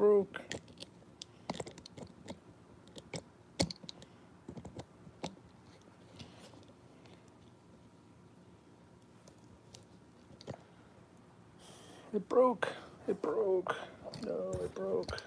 broke. It broke. It broke. No, it broke.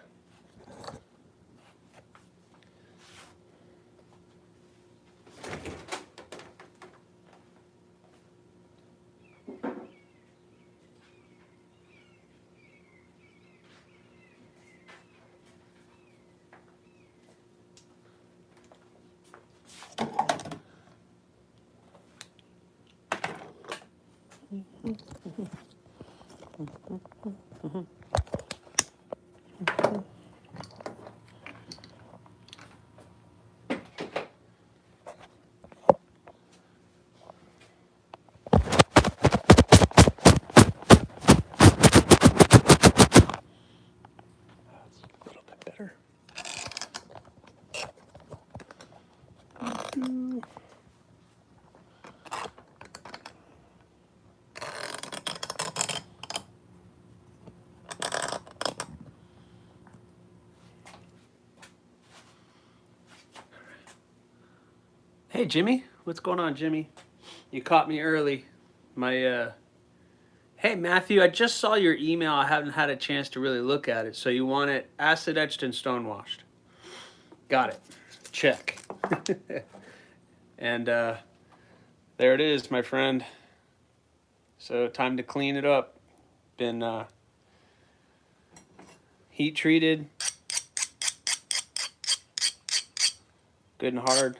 Better. Hey Jimmy, what's going on, Jimmy? You caught me early. Hey Matthew, I just saw your email. I haven't had a chance to really look at it. So you want it acid etched and stone washed? Got it. Check. And there it is, my friend. So time to clean it up. Been heat treated, good and hard.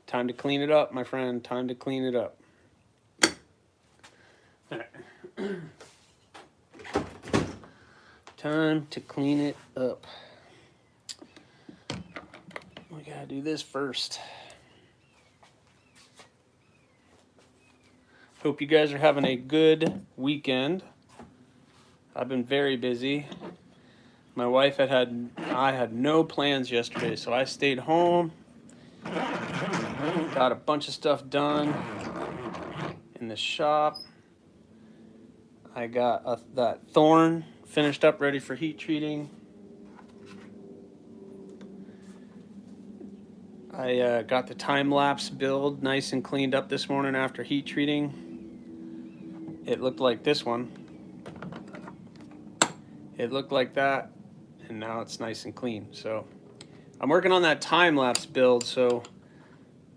Time to clean it up, my friend. Time to clean it up. Time to clean it up. We gotta do this first. Hope you guys are having a good weekend. I've been very busy. My wife I had no plans yesterday, so I stayed home. Got a bunch of stuff done in the shop. I got that thorn finished up, ready for heat treating. I got the time-lapse build nice and cleaned up this morning after heat treating. It looked like this one. It looked like that, and now it's nice and clean. So I'm working on that time-lapse build, so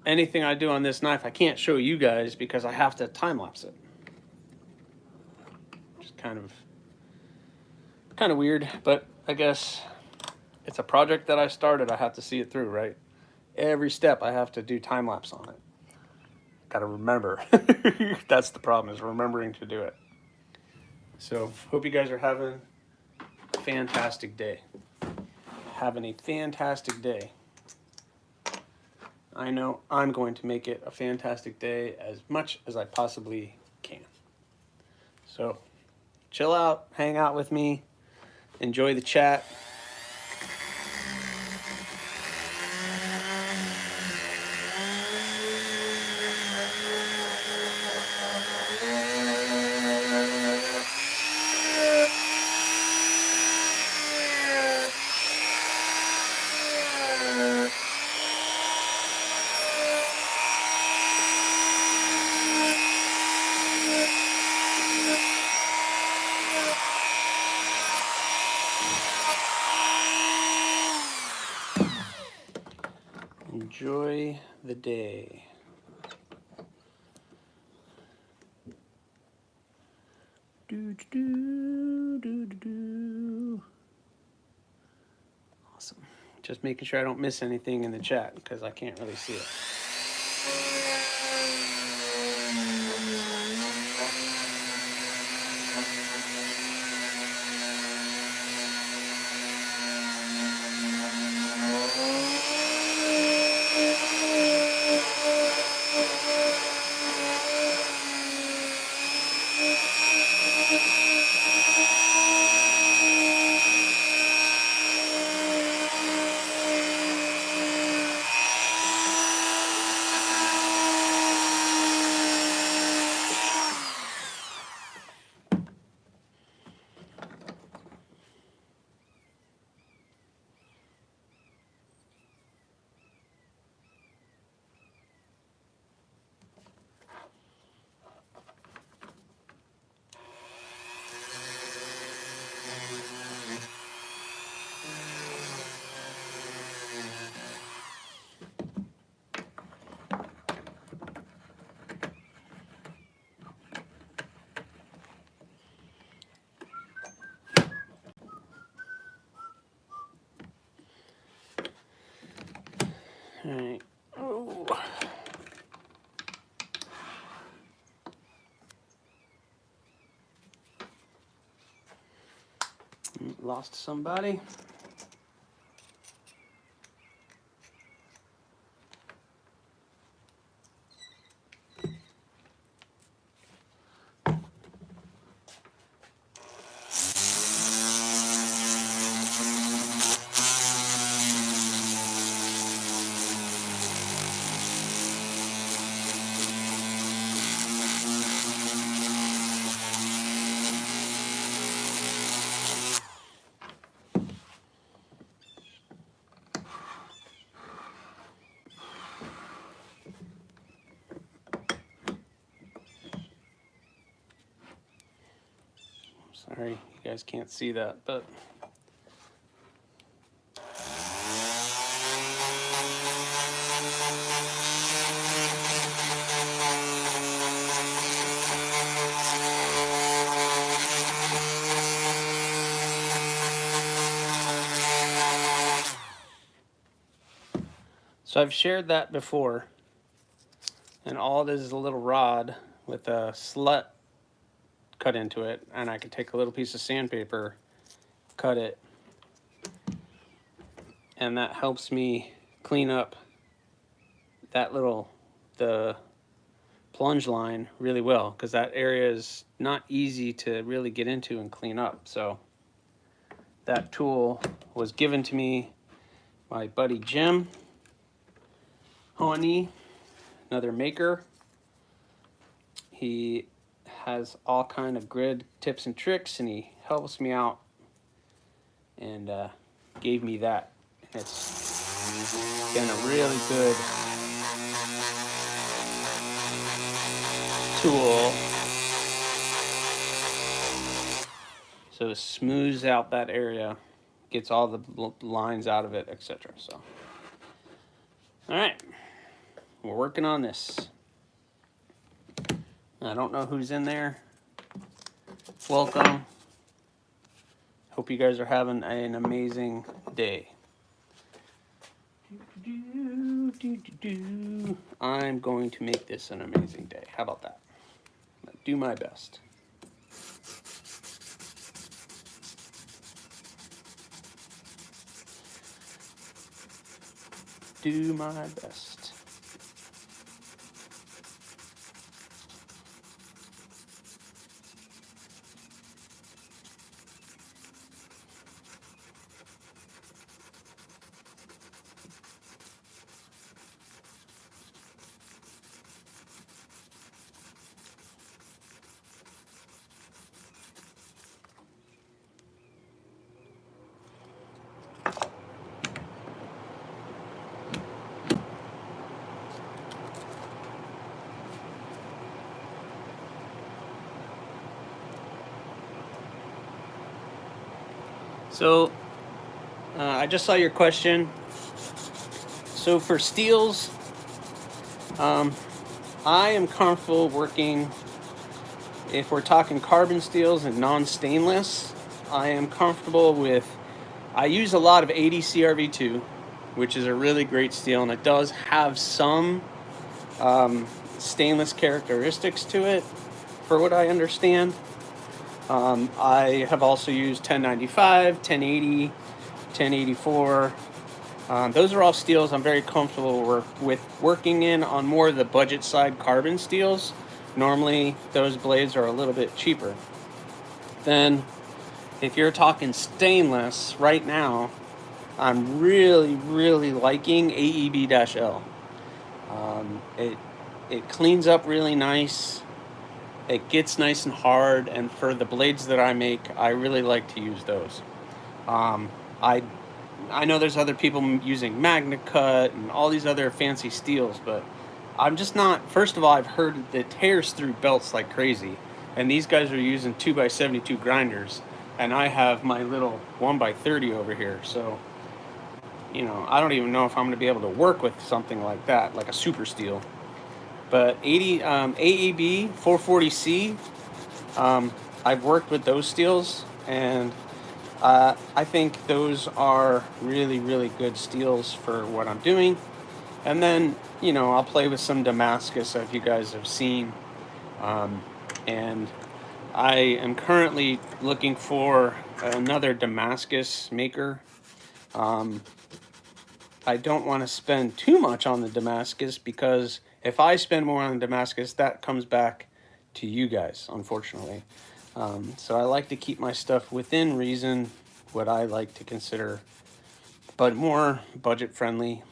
anything I do on this knife, I can't show you guys because I have to time-lapse it. Just kind of weird, but I guess it's a project that I started. I have to see it through, right? Every step I have to do time-lapse on it. Gotta remember. That's the problem, is remembering to do it. So hope you guys are having a fantastic day. Having a fantastic day. I know I'm going to make it a fantastic day as much as I possibly can. So chill out, hang out with me, enjoy the chat. Enjoy the day. Awesome. Just making sure I don't miss anything in the chat because I can't really see it. All right. Oh. Lost somebody. Sorry, you guys can't see that, but so I've shared that before, and all it is a little rod with a slut cut into it, and I can take a little piece of sandpaper, cut it, and that helps me clean up that the plunge line really well, because that area is not easy to really get into and clean up. So that tool was given to me by buddy Jim Honey, another maker. He has all kind of grid tips and tricks, and he helps me out, and gave me that. It's been a really good tool. So it smooths out that area, gets all the lines out of it, etc. So, all right, we're working on this. I don't know who's in there. Welcome. Hope you guys are having an amazing day. I'm going to make this an amazing day. How about that? I'll do my best. Do my best. So, I just saw your question. So for steels, I am comfortable working, if we're talking carbon steels and non-stainless, I am comfortable with, I use a lot of ADC RV2, which is a really great steel, and it does have some stainless characteristics to it, for what I understand. I have also used 1095, 1080, 1084. Those are all steels I'm very comfortable with working in. On more of the budget side carbon steels, normally those blades are a little bit cheaper. Then if you're talking stainless, right now I'm really liking AEB-L. It cleans up really nice. It gets nice and hard, and for the blades that I make, I really like to use those. I know there's other people using Magna Cut and all these other fancy steels, but I'm just not. First of all, I've heard that it tears through belts like crazy, and these guys are using 2x72 grinders, and I have my little 1x30 over here, so you know, I don't even know if I'm going to be able to work with something like that, like a super steel. But AEB 440C, I've worked with those steels, and I think those are really good steels for what I'm doing. And then, you know, I'll play with some Damascus, if you guys have seen. And I am currently looking for another Damascus maker. I don't want to spend too much on the Damascus, because if I spend more on the Damascus, that comes back to you guys, unfortunately. So I like to keep my stuff within reason, what I like to consider, but more budget-friendly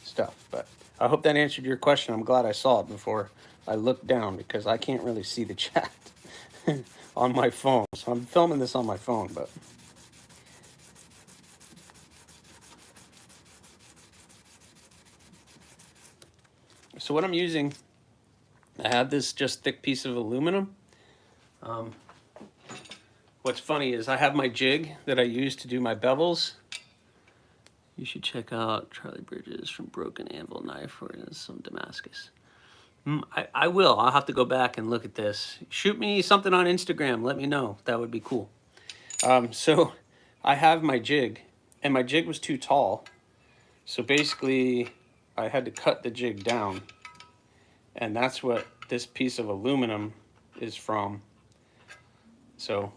stuff. But I hope that answered your question. I'm glad I saw it before I looked down, because I can't really see the chat on my phone. So I'm filming this on my phone, but... So what I'm using, I have this just thick piece of aluminum. What's funny is I have my jig that I use to do my bevels. You should check out Charlie Bridges from Broken Anvil Knife, or some Damascus. I will. I'll have to go back and look at this. Shoot me something on Instagram. Let me know. That would be cool. So I have my jig, and my jig was too tall. So basically, I had to cut the jig down. And that's what this piece of aluminum is from. So,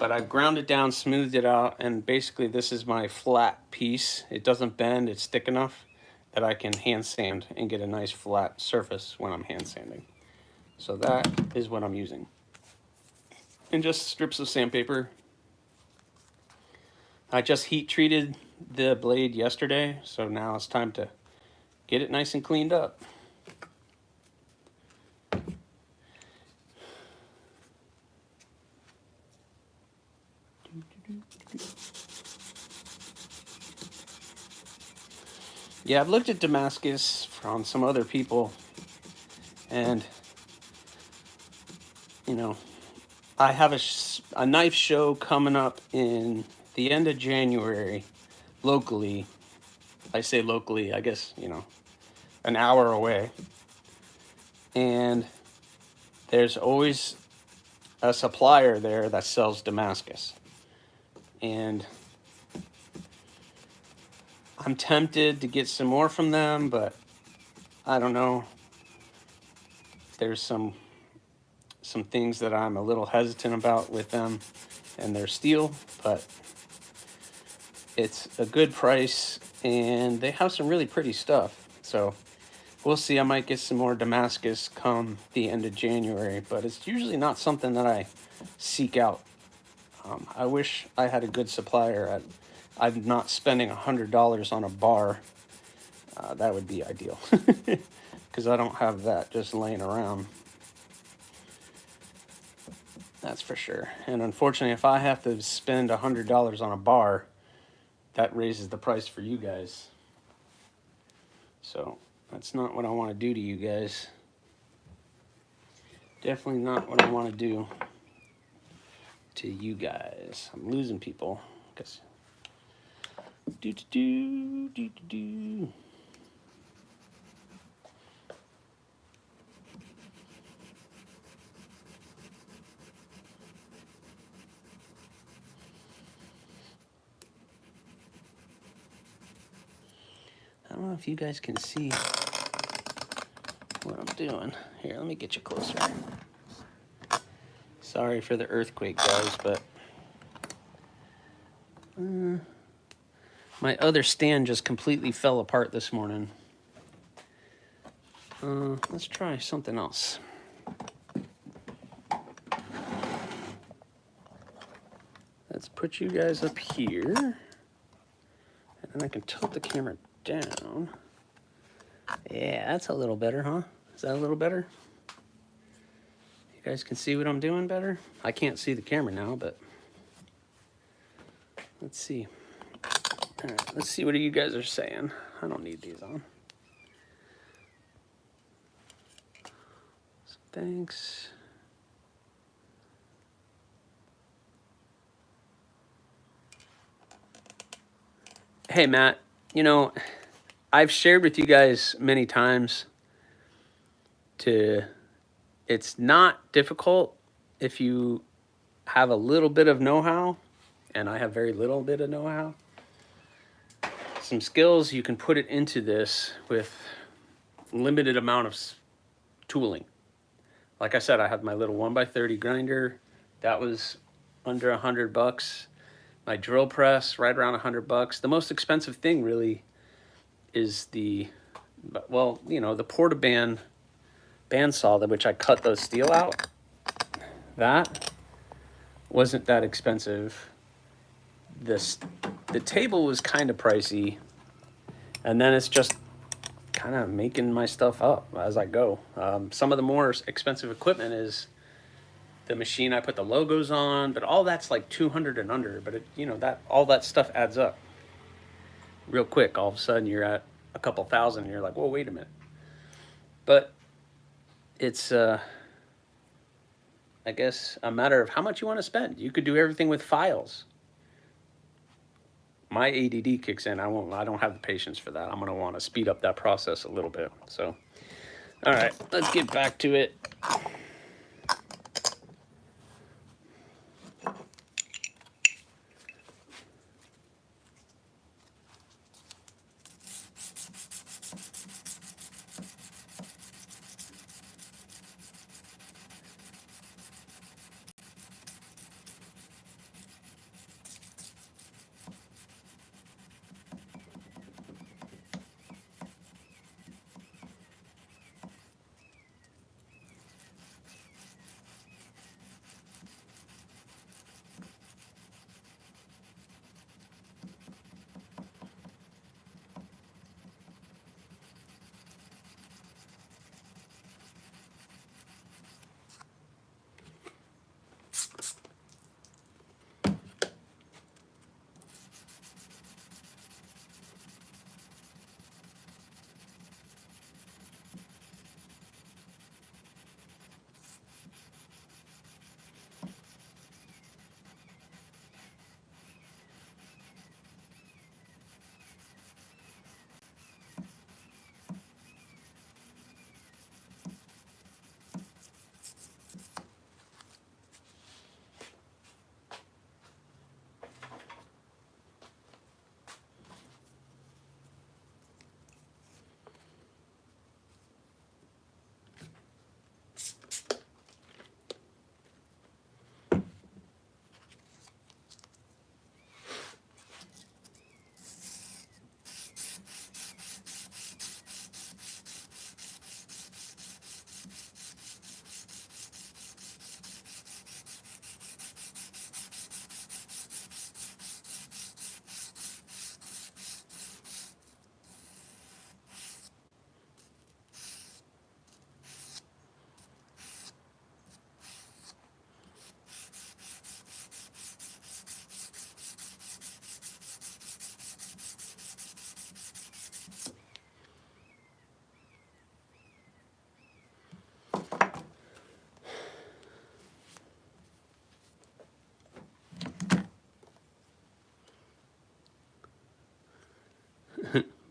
but I've ground it down, smoothed it out, and basically this is my flat piece. It doesn't bend, it's thick enough that I can hand sand and get a nice flat surface when I'm hand sanding. So that is what I'm using. And just strips of sandpaper. I just heat treated the blade yesterday, so now it's time to get it nice and cleaned up. Yeah, I've looked at Damascus from some other people, and, you know, I have a knife show coming up in the end of January, locally. I say locally, I guess, you know, an hour away. And there's always a supplier there that sells Damascus. And I'm tempted to get some more from them, but I don't know. There's some things that I'm a little hesitant about with them and their steel, but it's a good price and they have some really pretty stuff. So we'll see. I might get some more Damascus come the end of January, but it's usually not something that I seek out. I wish I had a good supplier. I'm not spending $100 on a bar. That would be ideal, because I don't have that just laying around. That's for sure. And unfortunately, if I have to spend $100 on a bar, that raises the price for you guys. So that's not what I want to do to you guys. Definitely not what I want to do to you guys. I'm losing people. Cause do. I don't know if you guys can see what I'm doing. Here, let me get you closer. Sorry for the earthquake, guys, but my other stand just completely fell apart this morning. Let's try something else. Let's put you guys up here, and then I can tilt the camera down. Yeah, that's a little better, huh? Is that a little better? You guys can see what I'm doing better? I can't see the camera now, but let's see. All right, let's see what you guys are saying. I don't need these on. So thanks. Hey, Matt, you know, I've shared with you guys many times it's not difficult if you have a little bit of know-how, and I have very little bit of know-how. some skills, you can put it into this with limited amount of tooling. Like I said, I have my little 1x30 grinder. That was under $100. My drill press, right around $100. The most expensive thing really is the, well, you know, the Portaband bandsaw, which I cut the steel out. That wasn't that expensive. The table was kind of pricey, and then it's just kind of making my stuff up as I go. Some of the more expensive equipment is the machine I put the logos on, but all that's like 200 and under. But it, you know, that all that stuff adds up real quick. All of a sudden you're at a couple thousand and you're like, whoa, wait a minute. But it's I guess a matter of how much you want to spend. You could do everything with files. My ADD kicks in. I don't have the patience for that. I'm going to want to speed up that process a little bit. So, all right, let's get back to it.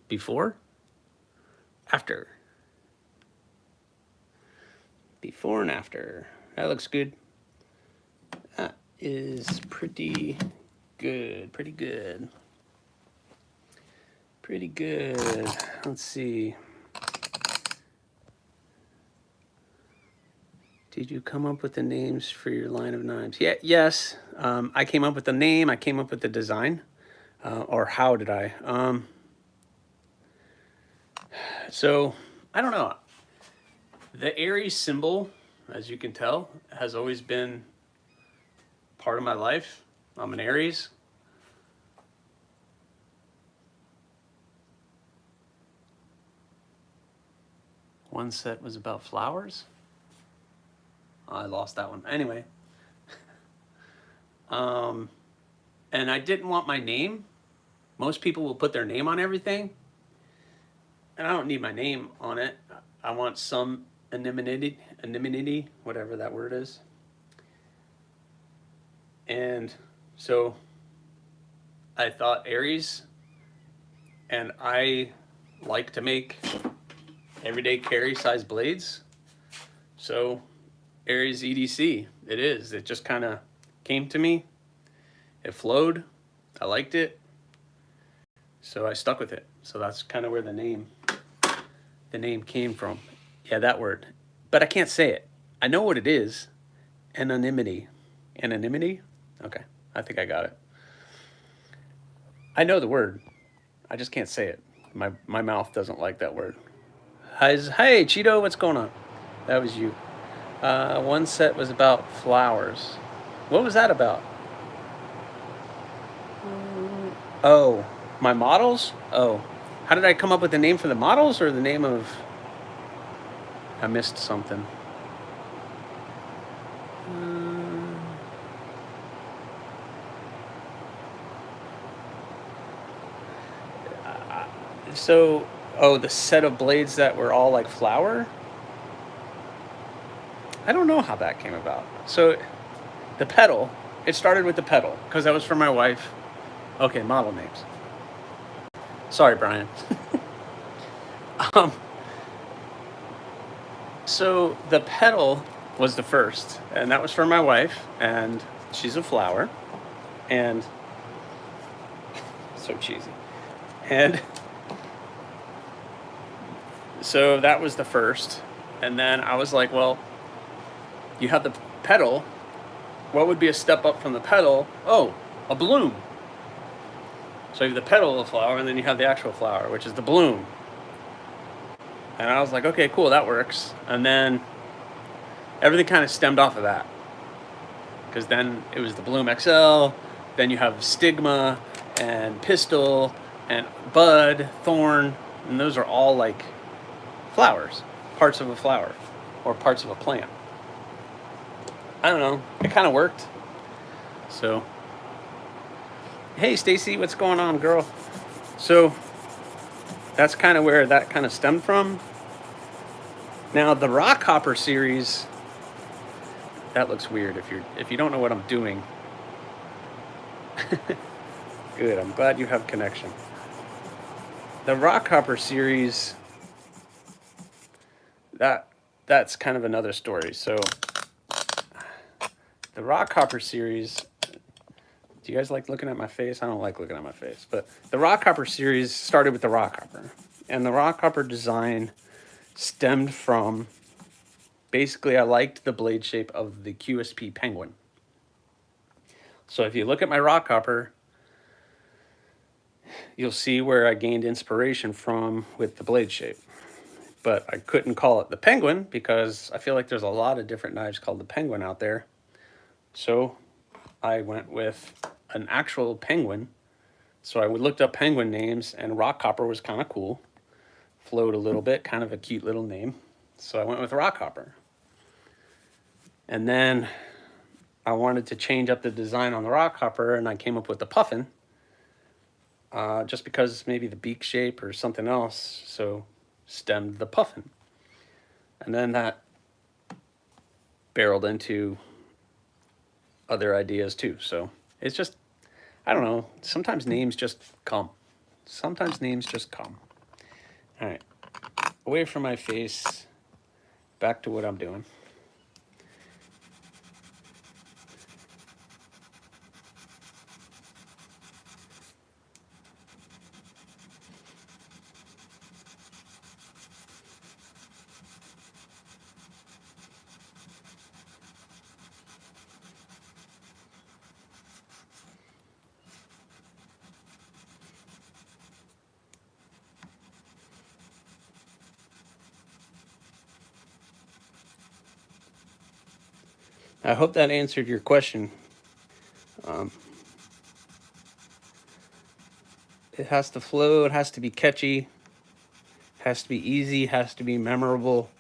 Before, after, before and after. That looks good. That is pretty good, pretty good. Pretty good. Let's see. Did you come up with the names for your line of knives? Yeah, yes. I came up with the name. I came up with the design. Or how did I? So, I don't know. The Aries symbol, as you can tell, has always been part of my life. I'm an Aries. One set was about flowers. I lost that one. Anyway. And I didn't want my name. Most people will put their name on everything. And I don't need my name on it. I want some anonymity, whatever that word is. And so I thought Aries, and I like to make everyday carry size blades. So AriesEDC, it is. It just kind of came to me. It flowed. I liked it. So I stuck with it. So that's kind of where the name came from. Yeah, that word. But I can't say it. I know what it is. Anonymity. Anonymity? Okay, I think I got it. I know the word. I just can't say it. My mouth doesn't like that word. Hey, Cheeto, what's going on? That was you. One set was about flowers. What was that about? Oh, my models? Oh. How did I come up with the name for the models or the name of... I missed something. So, oh, the set of blades that were all like flower? I don't know how that came about. So, the pedal, it started with the pedal because that was for my wife. Okay, model names. Sorry, Brian. So the pedal was the first, and that was for my wife, and she's a flower, and so cheesy. And so that was the first, and then I was like, well, you have the pedal. What would be a step up from the pedal? Oh, a bloom. So you have the pedal of the flower, and then you have the actual flower, which is the bloom. And I was like, okay, cool, that works. And then everything kind of stemmed off of that. Because then it was the Bloom XL, then you have stigma and pistil and bud, thorn, and those are all like flowers, parts of a flower or parts of a plant. I don't know, it kind of worked. So, hey Stacy, what's going on, girl? So that's kind of where that kind of stemmed from. Now the Rock Hopper series, that looks weird if you don't know what I'm doing. Good, I'm glad you have connection. The Rock Hopper series, that's kind of another story. So the Rock Hopper series, do you guys like looking at my face? I don't like looking at my face, but the Rock Hopper series started with the Rock Hopper, and the Rock Hopper design stemmed from, basically I liked the blade shape of the QSP Penguin. So if you look at my Rock Hopper, you'll see where I gained inspiration from with the blade shape. But I couldn't call it the Penguin because I feel like there's a lot of different knives called the Penguin out there. So I went with an actual penguin. So I looked up penguin names, and Rock Hopper was kind of cool. Flowed a little bit, kind of a cute little name. So I went with Rock Hopper. And then I wanted to change up the design on the Rock Hopper, and I came up with the Puffin. Just because maybe the beak shape or something else, so stemmed the Puffin. And then that barreled into other ideas too. So it's just, I don't know, sometimes names just come. Sometimes names just come. All right, away from my face, back to what I'm doing. I hope that answered your question. It has to flow, it has to be catchy, it has to be easy, it has to be memorable.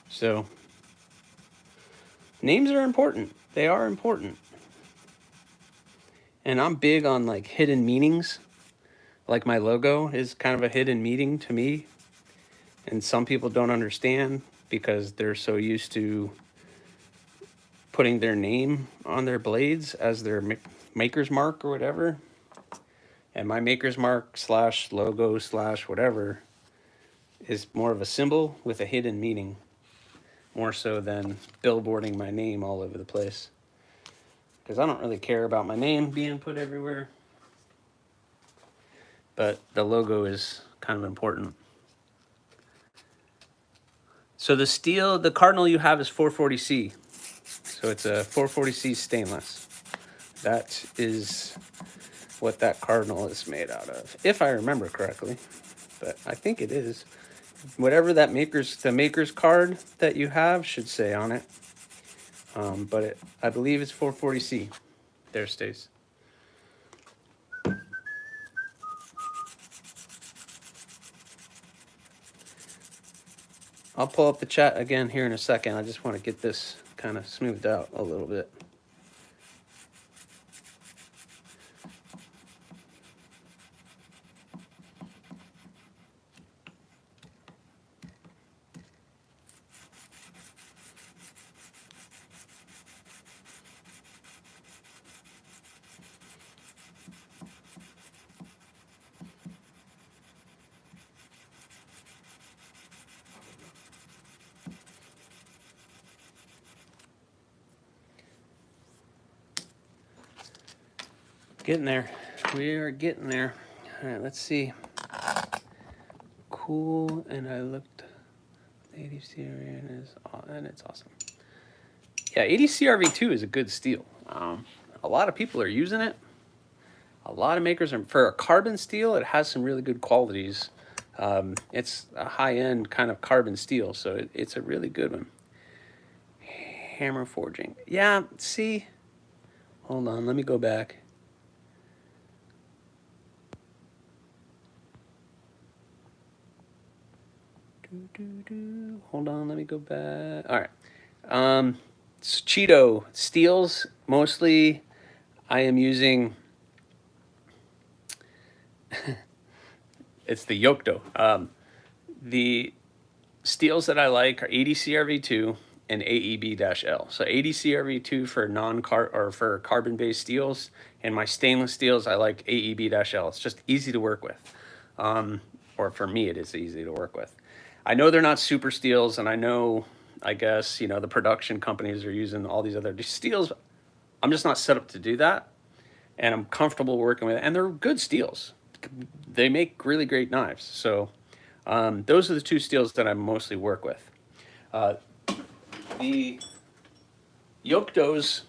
So names are important. They are important. And I'm big on like hidden meanings. Like my logo is kind of a hidden meaning to me. And some people don't understand because they're so used to putting their name on their blades as their maker's mark or whatever. And my maker's mark / logo / whatever is more of a symbol with a hidden meaning, more so than billboarding my name all over the place. Because I don't really care about my name being put everywhere. but the logo is kind of important. So the steel, the Cardinal you have is 440C. So it's a 440C stainless. That is what that Cardinal is made out of, if I remember correctly. But I think it is. Whatever that the maker's card that you have should say on it. But I believe it's 440C. There, Stace. I'll pull up the chat again here in a second. I just want to get this kind of smoothed out a little bit. Getting there. We are getting there. All right, let's see. Cool, and I looked. ADC and it's awesome. Yeah, ADC RV2 is a good steel. A lot of people are using it. A lot of makers are, for a carbon steel, it has some really good qualities. It's a high-end kind of carbon steel, so it's a really good one. Hammer forging. Yeah, see, hold on, let me go back. Hold on, let me go back. All right. Cheeto steels, mostly I am using, it's the Yocto. The steels that I like are ADCRV2 and AEB-L. So ADCRV2 for for carbon-based steels, and my stainless steels I like AEB-L. It's just easy to work with. Or for me, it is easy to work with. I know they're not super steels, and I know, I guess, you know, the production companies are using all these other steels. I'm just not set up to do that, and I'm comfortable working with it, and they're good steels. They make really great knives. So those are the two steels that I mostly work with. The Yoctos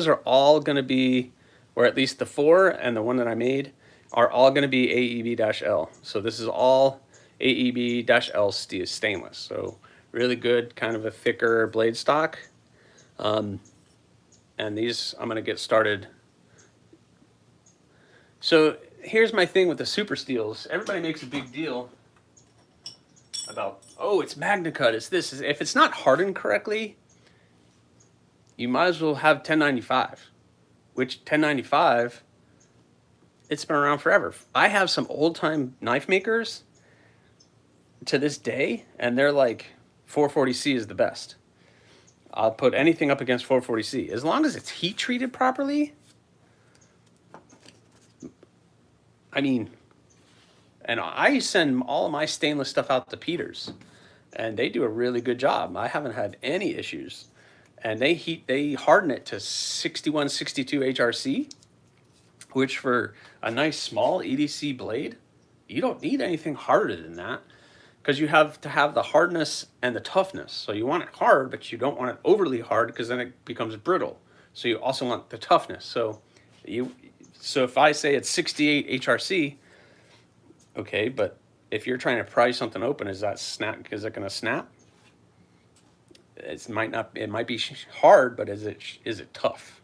are all going to be, or at least the 4 and the one that I made, are all going to be AEB-L. So this is all AEB-L stainless. So really good, kind of a thicker blade stock. And these I'm going to get started. So here's my thing with the super steels. Everybody makes a big deal about, oh, it's MagnaCut, it's this. If it's not hardened correctly, you might as well have 1095, which 1095, it's been around forever. I have some old-time knife makers to this day, and they're like, 440C is the best. I'll put anything up against 440C. As long as it's heat-treated properly, I mean, and I send all of my stainless stuff out to Peters, and they do a really good job. I haven't had any issues. And they harden it to 61, 62 HRC, which for a nice small EDC blade, you don't need anything harder than that, because you have to have the hardness and the toughness. So you want it hard, but you don't want it overly hard, because then it becomes brittle. So you also want the toughness. So if I say it's 68 HRC, okay, but if you're trying to pry something open, is it going to snap? It might be hard, but is it tough?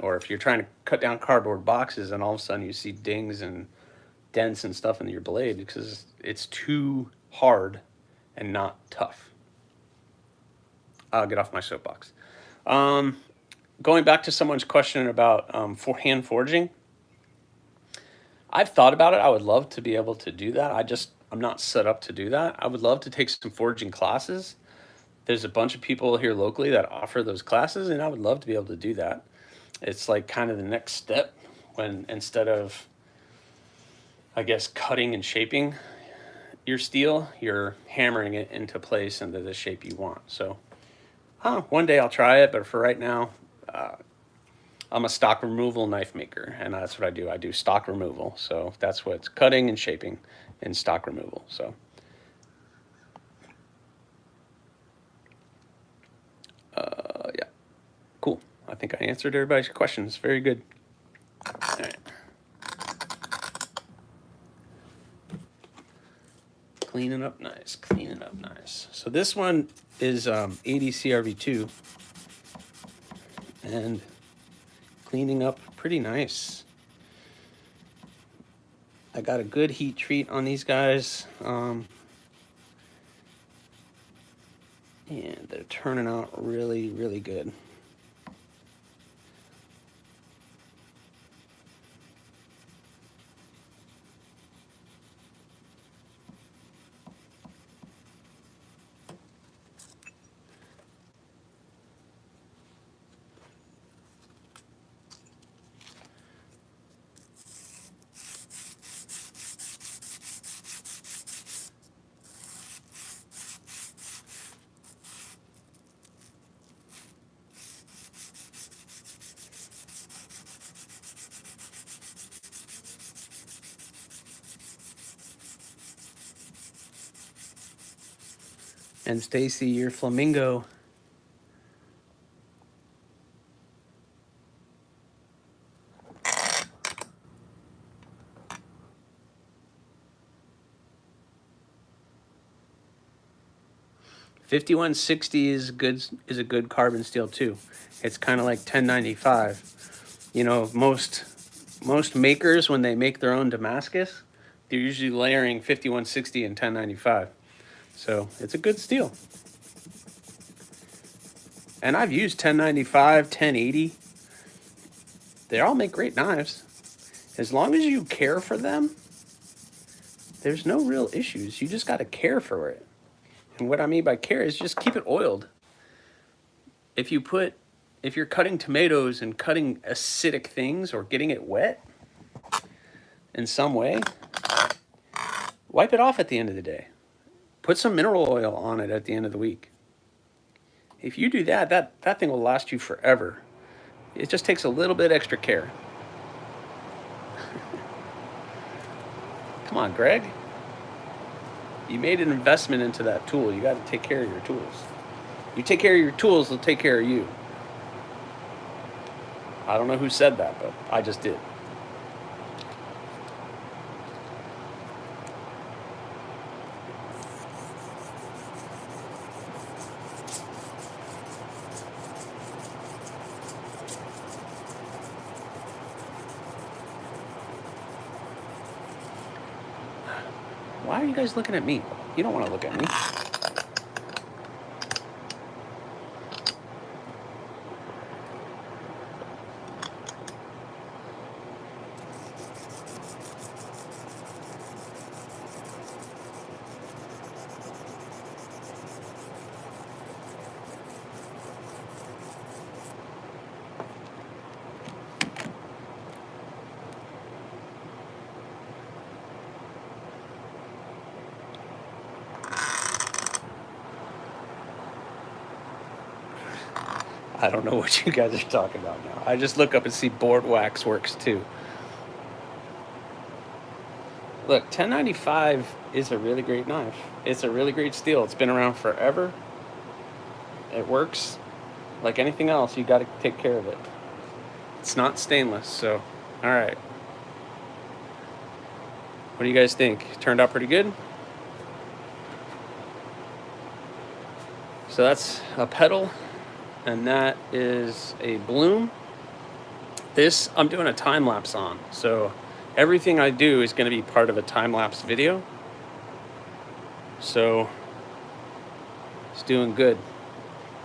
Or if you're trying to cut down cardboard boxes and all of a sudden you see dings and dents and stuff in your blade because it's too hard and not tough. I'll get off my soapbox. Going back to someone's question about hand forging, I've thought about it. I would love to be able to do that. I'm not set up to do that. I would love to take some forging classes. There's a bunch of people here locally that offer those classes, and I would love to be able to do that. It's like kind of the next step when, instead of, I guess, cutting and shaping your steel, you're hammering it into place into the shape you want. So one day I'll try it, but for right now, I'm a stock removal knife maker, and that's what I do. I do stock removal. So that's what's cutting and shaping in stock removal. So yeah, cool. I think I answered everybody's questions. Very good. All right. Cleaning up nice, cleaning up nice. So this one is ADC RV2, and cleaning up pretty nice. I got a good heat treat on these guys, and they're turning out really, really good. And Stacy, your flamingo. $51.60 is a good carbon steel too. It's kind of like $10.95. You know, most makers, when they make their own Damascus, they're usually layering $51.60 and $10.95. So it's a good steel. And I've used $10.95, $10.80. They all make great knives. As long as you care for them, there's no real issues. You just got to care for it. And what I mean by care is just keep it oiled. If you're cutting tomatoes and cutting acidic things or getting it wet in some way, wipe it off at the end of the day. Put some mineral oil on it at the end of the week. If you do that, that thing will last you forever. It just takes a little bit extra care. Come on, Greg. You made an investment into that tool. You got to take care of your tools. You take care of your tools, they'll take care of you. I don't know who said that, but I just did. Why are you guys looking at me? You don't want to look at me. I don't know what you guys are talking about now. I just look up and see board wax works too. Look, 1095 is a really great knife. It's a really great steel. It's been around forever. It works like anything else. You got to take care of it. It's not stainless, so all right. What do you guys think? Turned out pretty good? So that's a pedal, and that is a bloom. This I'm doing a time lapse on, so everything I do is going to be part of a time lapse video. So it's doing good.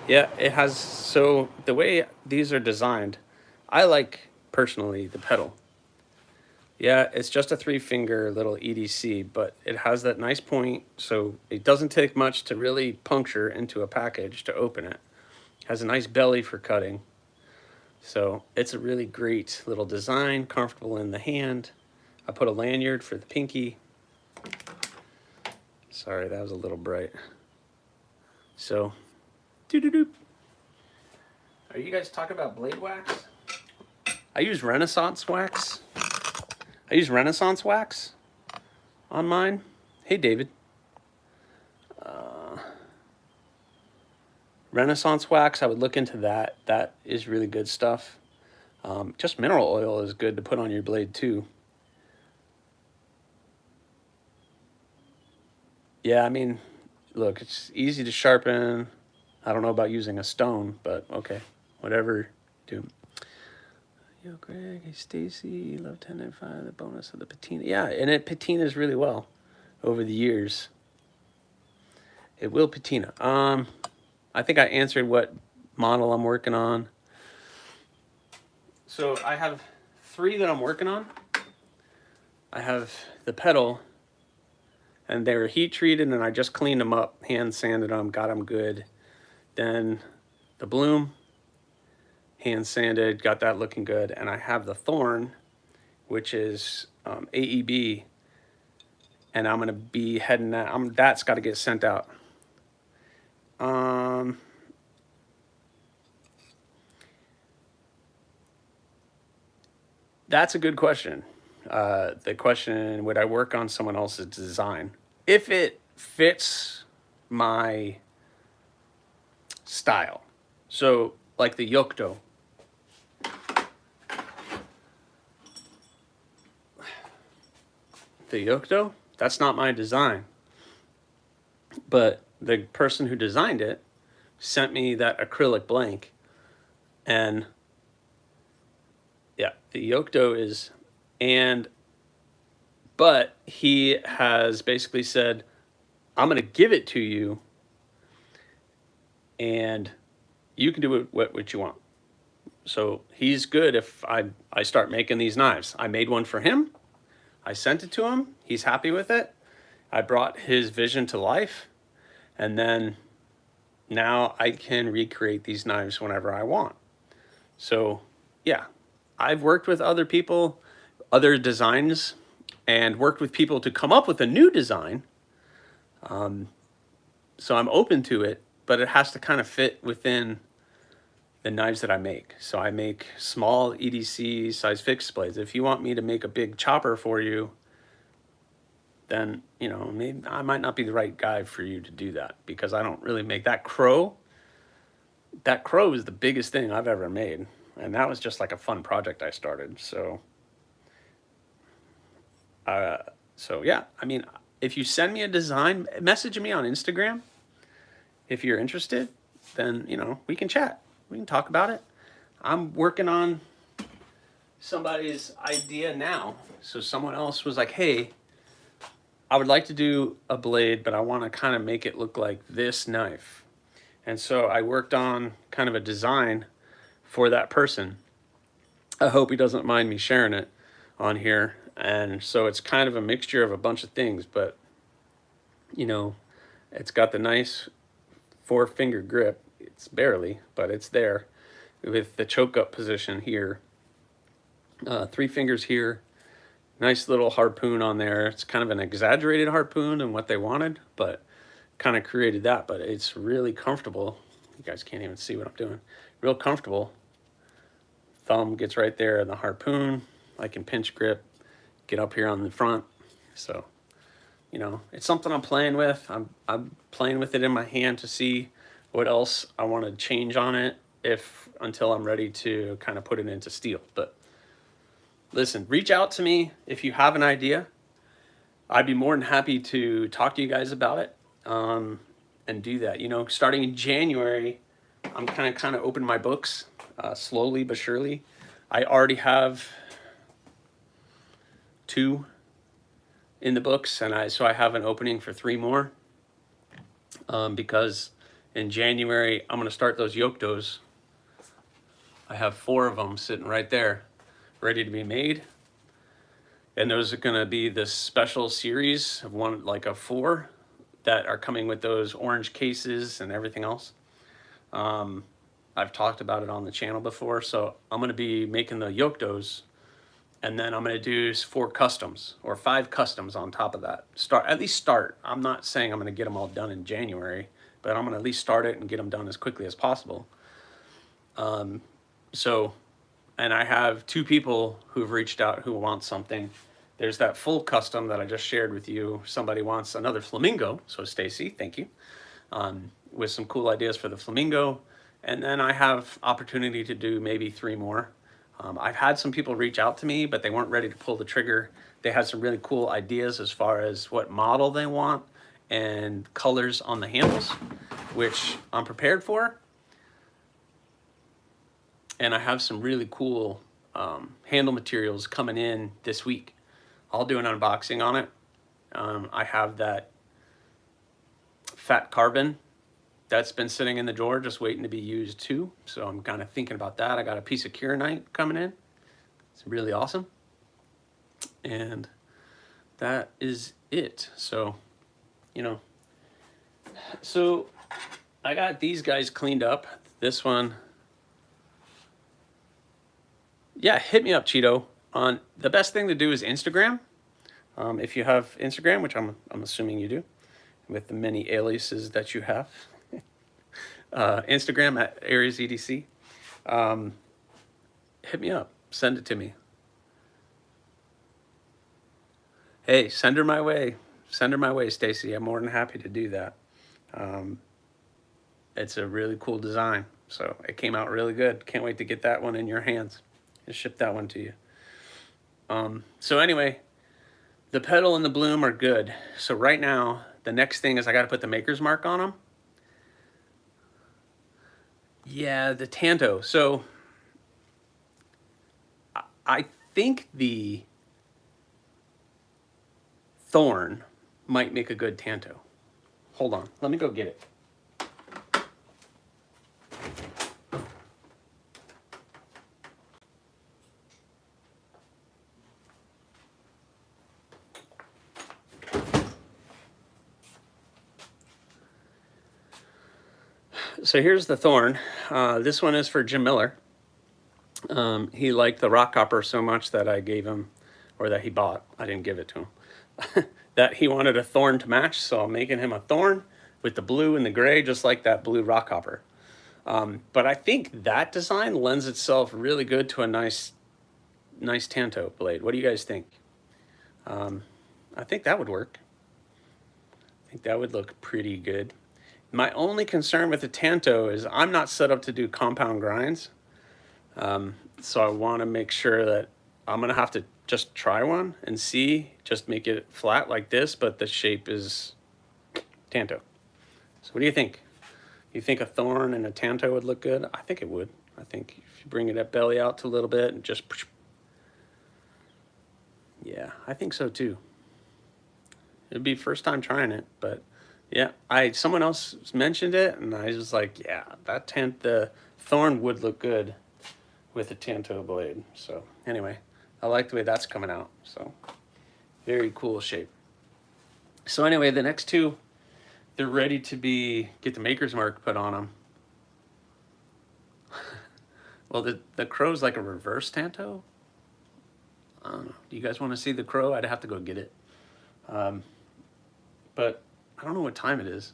Yeah, it has. So the way these are designed, I like personally the pedal. Yeah, it's just a 3-finger little EDC, but it has that nice point, so it doesn't take much to really puncture into a package to open it. It has a nice belly for cutting. So it's a really great little design, comfortable in the hand. I put a lanyard for the pinky. Sorry, that was a little bright. So, doo-doo-doo. Are you guys talking about blade wax? I use Renaissance wax. I use Renaissance wax on mine. Hey, David. Renaissance wax, I would look into that. That is really good stuff. Just mineral oil is good to put on your blade too. Yeah, I mean, look, it's easy to sharpen. I don't know about using a stone, but okay, whatever. Do. Yo, Greg, hey, Stacy, love 1095, the bonus of the patina. Yeah, and it patinas really well over the years. It will patina. I think I answered what model I'm working on. So I have 3 that I'm working on. I have the pedal, and they were heat treated, and I just cleaned them up, hand sanded them, got them good. Then the bloom, hand sanded, got that looking good. And I have the thorn, which is AEB, and I'm gonna be heading that. That's got to get sent out. That's a good question. The question, would I work on someone else's design? If it fits my style. So like the Yokto. The Yokto, that's not my design. But the person who designed it sent me that acrylic blank, and yeah, the Yokto is, but he has basically said, I'm going to give it to you, and you can do what you want. So he's good if I start making these knives. I made one for him. I sent it to him. He's happy with it. I brought his vision to life. And then now I can recreate these knives whenever I want. So yeah, I've worked with other people, other designs, and worked with people to come up with a new design. So I'm open to it, but it has to kind of fit within the knives that I make. So I make small EDC size fixed blades. If you want me to make a big chopper for you, then, you know, maybe I might not be the right guy for you to do that, because I don't really make that crow. That crow is the biggest thing I've ever made. And that was just like a fun project I started. So yeah, I mean, if you send me a design, message me on Instagram. If you're interested, then, you know, we can chat. We can talk about it. I'm working on somebody's idea now. So someone else was like, hey, I would like to do a blade, but I want to kind of make it look like this knife. And so I worked on kind of a design for that person. I hope he doesn't mind me sharing it on here. And so it's kind of a mixture of a bunch of things, but, you know, it's got the nice 4-finger grip. It's barely, but it's there, with the choke up position here. 3 fingers here. Nice little harpoon on there. It's kind of an exaggerated harpoon and what they wanted, but kind of created that. But it's really comfortable. You guys can't even see what I'm doing. Real comfortable. Thumb gets right there in the harpoon. I can pinch grip, get up here on the front. So, you know, it's something I'm playing with. I'm playing with it in my hand to see what else I want to change on it until I'm ready to kind of put it into steel. But listen, reach out to me if you have an idea. I'd be more than happy to talk to you guys about it, and do that. You know, starting in January, I'm kind of open my books, slowly but surely. I already have 2 in the books, and so I have an opening for 3 more, because in January I'm going to start those Yoktos. I have 4 of them sitting right there, ready to be made. And those are going to be this special series of of 4 that are coming with those orange cases and everything else. I've talked about it on the channel before, so I'm going to be making the Yoktos, and then I'm going to do 4 customs or 5 customs on top of that. At least start. I'm not saying I'm going to get them all done in January, but I'm going to at least start it and get them done as quickly as possible. So And I have 2 people who've reached out who want something. There's that full custom that I just shared with you. Somebody wants another flamingo. So Stacy, thank you. With some cool ideas for the flamingo. And then I have opportunity to do maybe 3 more. I've had some people reach out to me, but they weren't ready to pull the trigger. They had some really cool ideas as far as what model they want and colors on the handles, which I'm prepared for. And I have some really cool handle materials coming in this week. I'll do an unboxing on it. I have that fat carbon that's been sitting in the drawer just waiting to be used too. So I'm kind of thinking about that. I got a piece of Kieranite coming in. It's really awesome. And that is it. So, you know, so I got these guys cleaned up. This one, yeah, hit me up, Cheeto. On the best thing to do is Instagram. If you have Instagram, which I'm assuming you do, with the many aliases that you have. Instagram at AriesEDC. Hit me up. Send it to me. Hey, send her my way. Send her my way, Stacy. I'm more than happy to do that. It's a really cool design. So it came out really good. Can't wait to get that one in your hands. Just ship that one to you. So anyway, the petal and the bloom are good. So right now, the next thing is I got to put the maker's mark on them. Yeah, the Tanto. So I think the thorn might make a good Tanto. Hold on, let me go get it. So here's the thorn. This one is for Jim Miller. He liked the rock copper so much that I gave him, or that he bought, I didn't give it to him, that he wanted a thorn to match. So I'm making him a thorn with the blue and the gray, just like that blue rock copper. But I think that design lends itself really good to a nice Tanto blade. What do you guys think? I think that would work. I think that would look pretty good. My only concern with the Tanto is I'm not set up to do compound grinds. So I want to make sure that I'm going to have to just try one and see, just make it flat like this, but the shape is Tanto. So what do you think? You think a thorn and a Tanto would look good? I think it would. I think if you bring it belly out to a little bit and just, yeah, I think so too. It'd be first time trying it, but yeah, someone else mentioned it, and I was like, yeah, the thorn would look good with a Tanto blade. So anyway, I like the way that's coming out. So very cool shape. So anyway, the next 2, they're ready to get the maker's mark put on them. Well, the crow's like a reverse Tanto. I don't know. Do you guys want to see the crow? I'd have to go get it. But I don't know what time it is.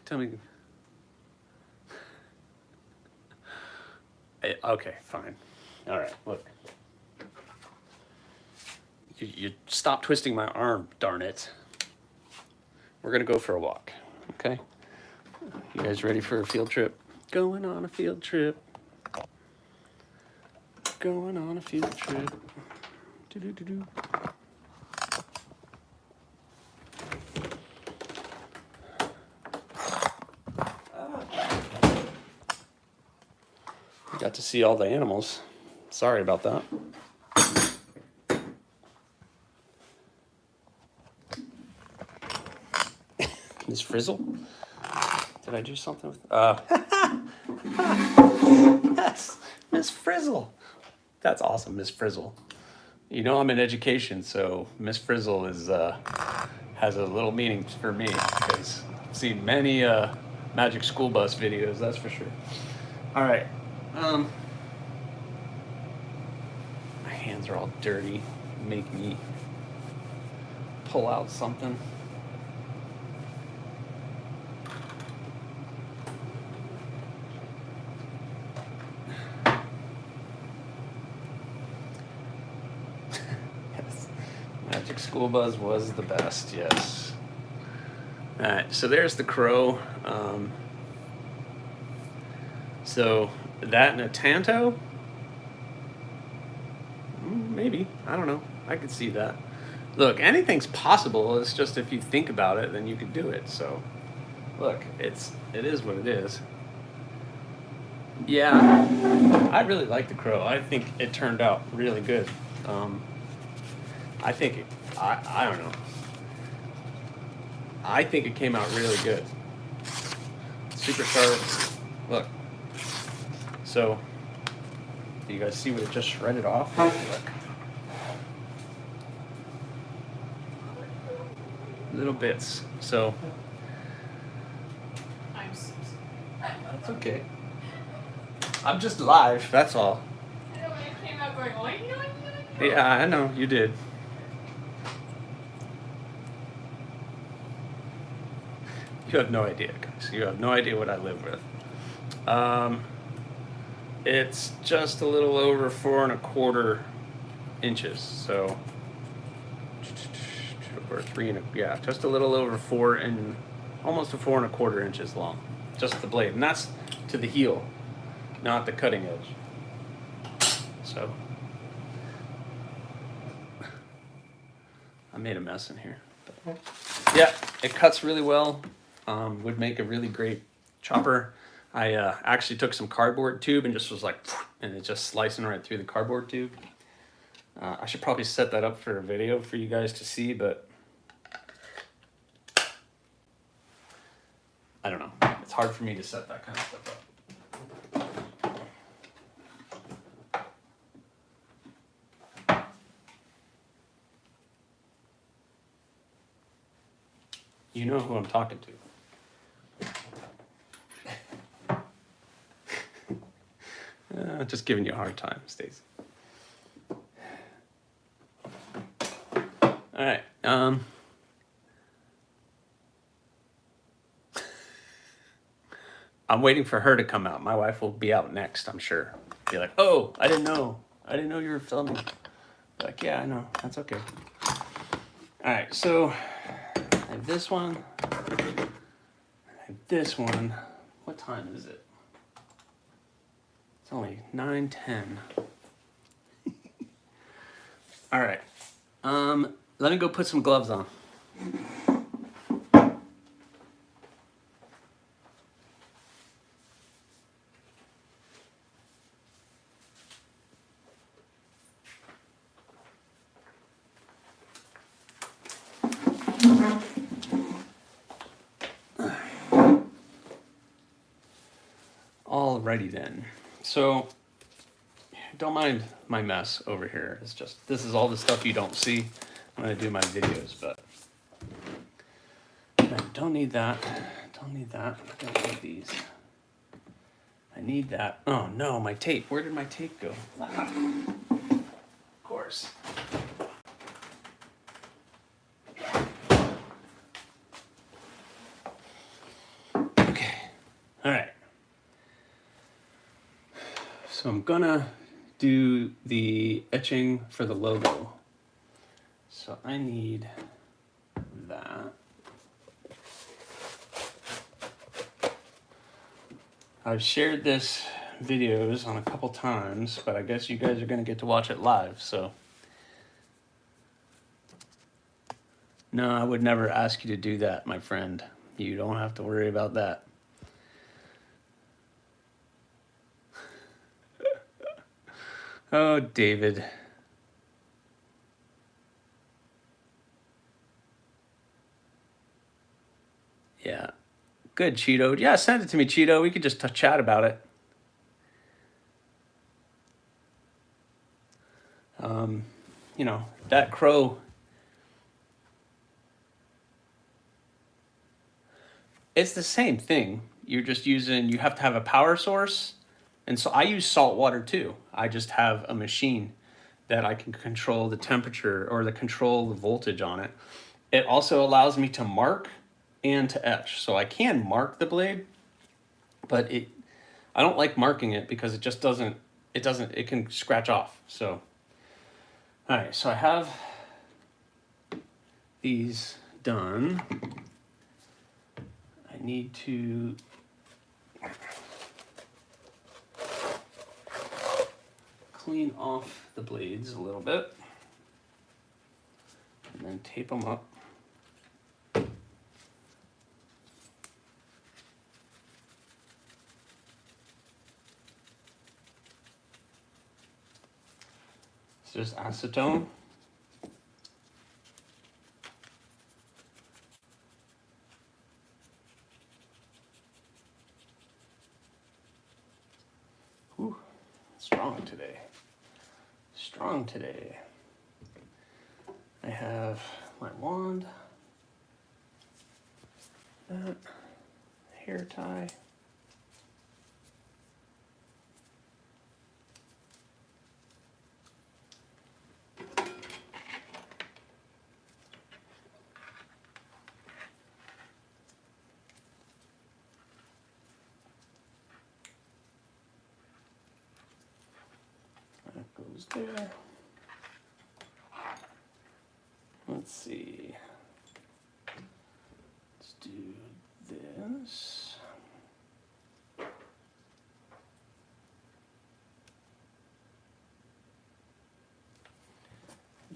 Tell me. Okay, fine. All right, look. You stop twisting my arm, darn it. We're gonna go for a walk, okay? You guys ready for a field trip? Going on a field trip. Going on a field trip. Do-do-do-do. Got to see all the animals. Sorry about that. Miss Frizzle? Did I do something with... Yes, Miss Frizzle. That's awesome, Miss Frizzle. You know I'm in education, so Miss Frizzle has a little meaning for me because I've seen many Magic School Bus videos, that's for sure. All right. My hands are all dirty. Make me pull out something. Magic School Buzz was the best, yes. All right, so there's the crow. So that and a Tanto? Maybe, I don't know. I could see that. Look, anything's possible. It's just if you think about it, then you can do it. So, look, it is what it is. Yeah, I really like the crow. I think it turned out really good. I think I don't know. I think it came out really good. Super sharp. Look. So, do you guys see what it just shredded off? Look. Little bits. So, I'm so sorry. that's okay. I'm just live, that's all. I know when it came out going, oink, oink, oink, oink. Yeah, I know, you did. You have no idea, guys. You have no idea what I live with. It's just a little over 4 1/4 inches, so or 3 and yeah, just a little over 4 and almost a 4 1/4 inches long, just the blade, and that's to the heel, not the cutting edge. So I made a mess in here, but yeah, it cuts really well. Would make a really great chopper. I actually took some cardboard tube and just was like, and it's just slicing right through the cardboard tube. I should probably set that up for a video for you guys to see, but I don't know. It's hard for me to set that kind of stuff up. You know who I'm talking to. Just giving you a hard time, Stacy. All right. I'm waiting for her to come out. My wife will be out next, I'm sure. Be like, oh, I didn't know you were filming. Like, yeah, I know. That's okay. All right, so I have this one. I have this one. What time is it? It's only 9:10. All right. Let me go put some gloves on. Alrighty then. So, don't mind my mess over here. It's just, this is all the stuff you don't see when I do my videos, but I don't need that. Don't need that. I don't need these. I need that. Oh no, my tape. Where did my tape go? Of course. Okay. All right. So I'm gonna do the etching for the logo. So I need that. I've shared this videos on a couple times, but I guess you guys are gonna get to watch it live, so. No, I would never ask you to do that, my friend. You don't have to worry about that. Oh, David. Yeah. Good, Cheeto. Yeah, send it to me, Cheeto. We could just chat about it. You know, that crow. It's the same thing. You're just using, you have to have a power source. And so I use salt water too. I just have a machine that I can control the temperature or control the voltage on it. It also allows me to mark and to etch. So I can mark the blade, but I don't like marking it because it just doesn't, it can scratch off. So, all right, so I have these done, I need to clean off the blades a little bit and then tape them up. It's just acetone. Whew, strong today. Strong today. I have my wand, that hair tie. That goes there. Let's see. Let's do this.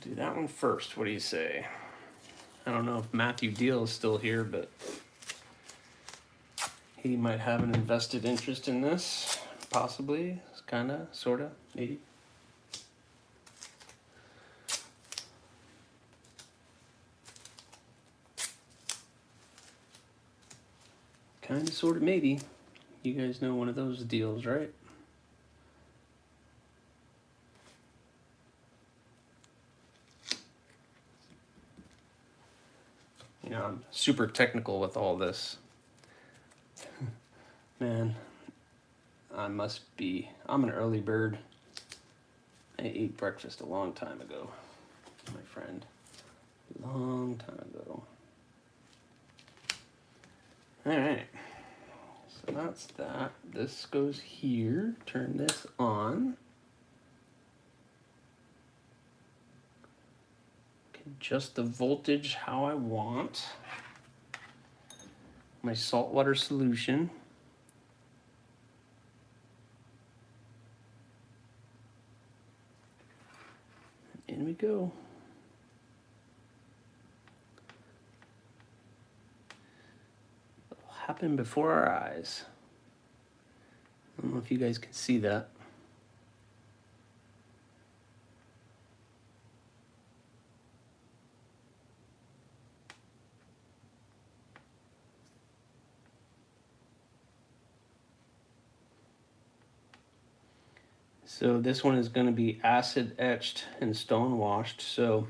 Do that one first. What do you say? I don't know if Matthew Deal is still here, but he might have an invested interest in this. Possibly. Kinda, sorta, maybe. Kinda, sorta, maybe. You guys know one of those deals, right? You know, I'm super technical with all this. Man, I'm an early bird. I ate breakfast a long time ago, my friend. Long time ago. All right, so that's that. This goes here. Turn this on. Adjust the voltage how I want. My saltwater solution. In we go. It'll happen before our eyes. I don't know if you guys can see that. So this one is going to be acid etched and stone washed. So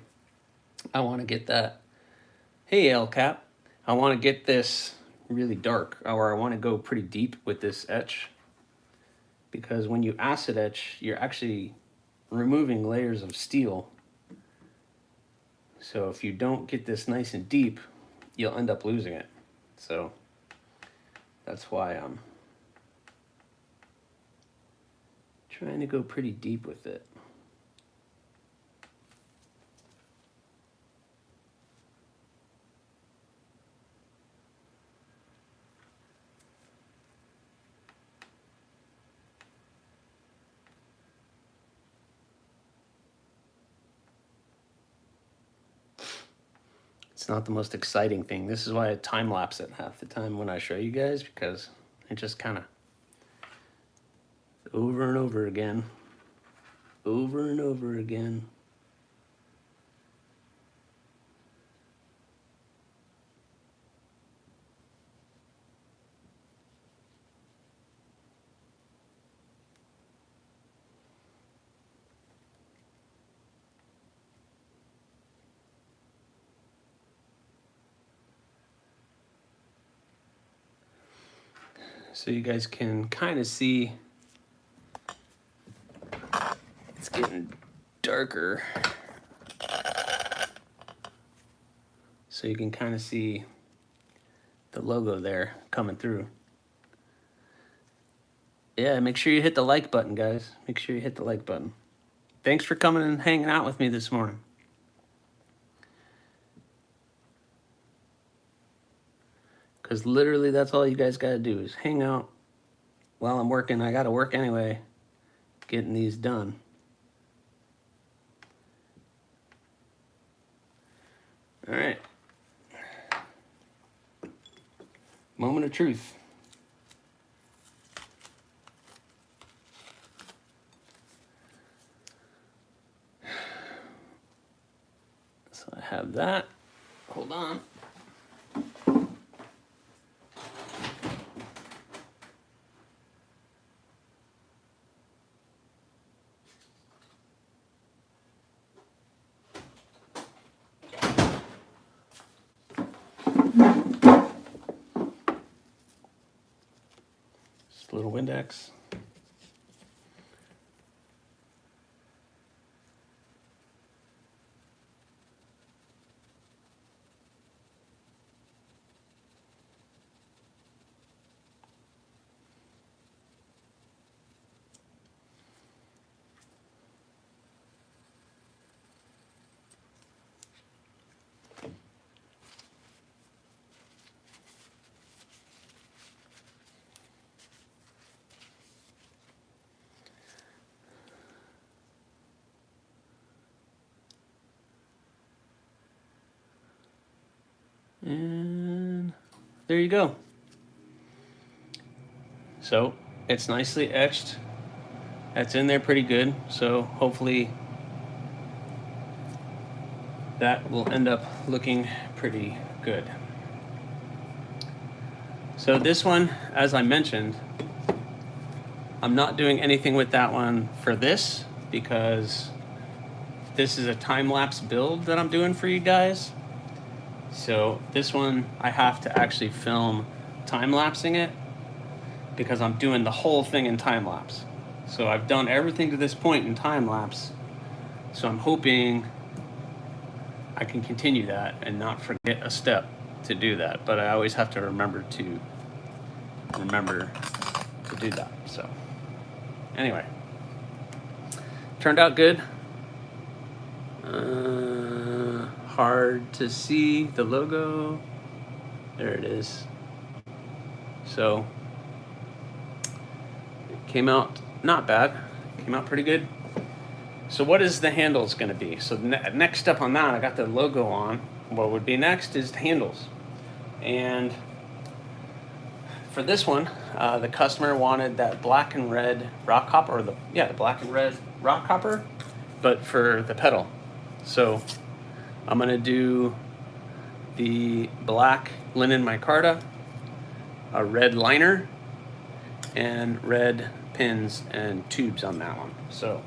I want to get that. Hey, LCAP. I want to get this really dark, or I want to go pretty deep with this etch. Because when you acid etch, you're actually removing layers of steel. So if you don't get this nice and deep, you'll end up losing it. So that's why I'm trying to go pretty deep with it. It's not the most exciting thing. This is why I time lapse it half the time when I show you guys, because it just kind of over and over again. Over and over again. So you guys can kind of see it's getting darker. So you can kind of see the logo there coming through. Yeah, make sure you hit the like button, guys. Make sure you hit the like button. Thanks for coming and hanging out with me this morning. Because literally that's all you guys got to do is hang out while I'm working. I got to work anyway, getting these done. All right. Moment of truth. So I have that. Hold on. Just a little Windex. And there you go. So it's nicely etched. That's in there pretty good. So hopefully that will end up looking pretty good. So this one, as I mentioned, I'm not doing anything with that one for this because this is a time-lapse build that I'm doing for you guys. So this one, I have to actually film time-lapsing it because I'm doing the whole thing in time-lapse. So I've done everything to this point in time-lapse. So I'm hoping I can continue that and not forget a step to do that. But I always have to remember to do that. So anyway, turned out good. Hard to see the logo. There it is. So it came out not bad. Came out pretty good. So what is the handles going to be? So next step on that, I got the logo on. What would be next is the handles. And for this one, the customer wanted that black and red rock copper, or the black and red rock copper, but for the pedal. So I'm gonna do the black linen micarta, a red liner, and red pins and tubes on that one. So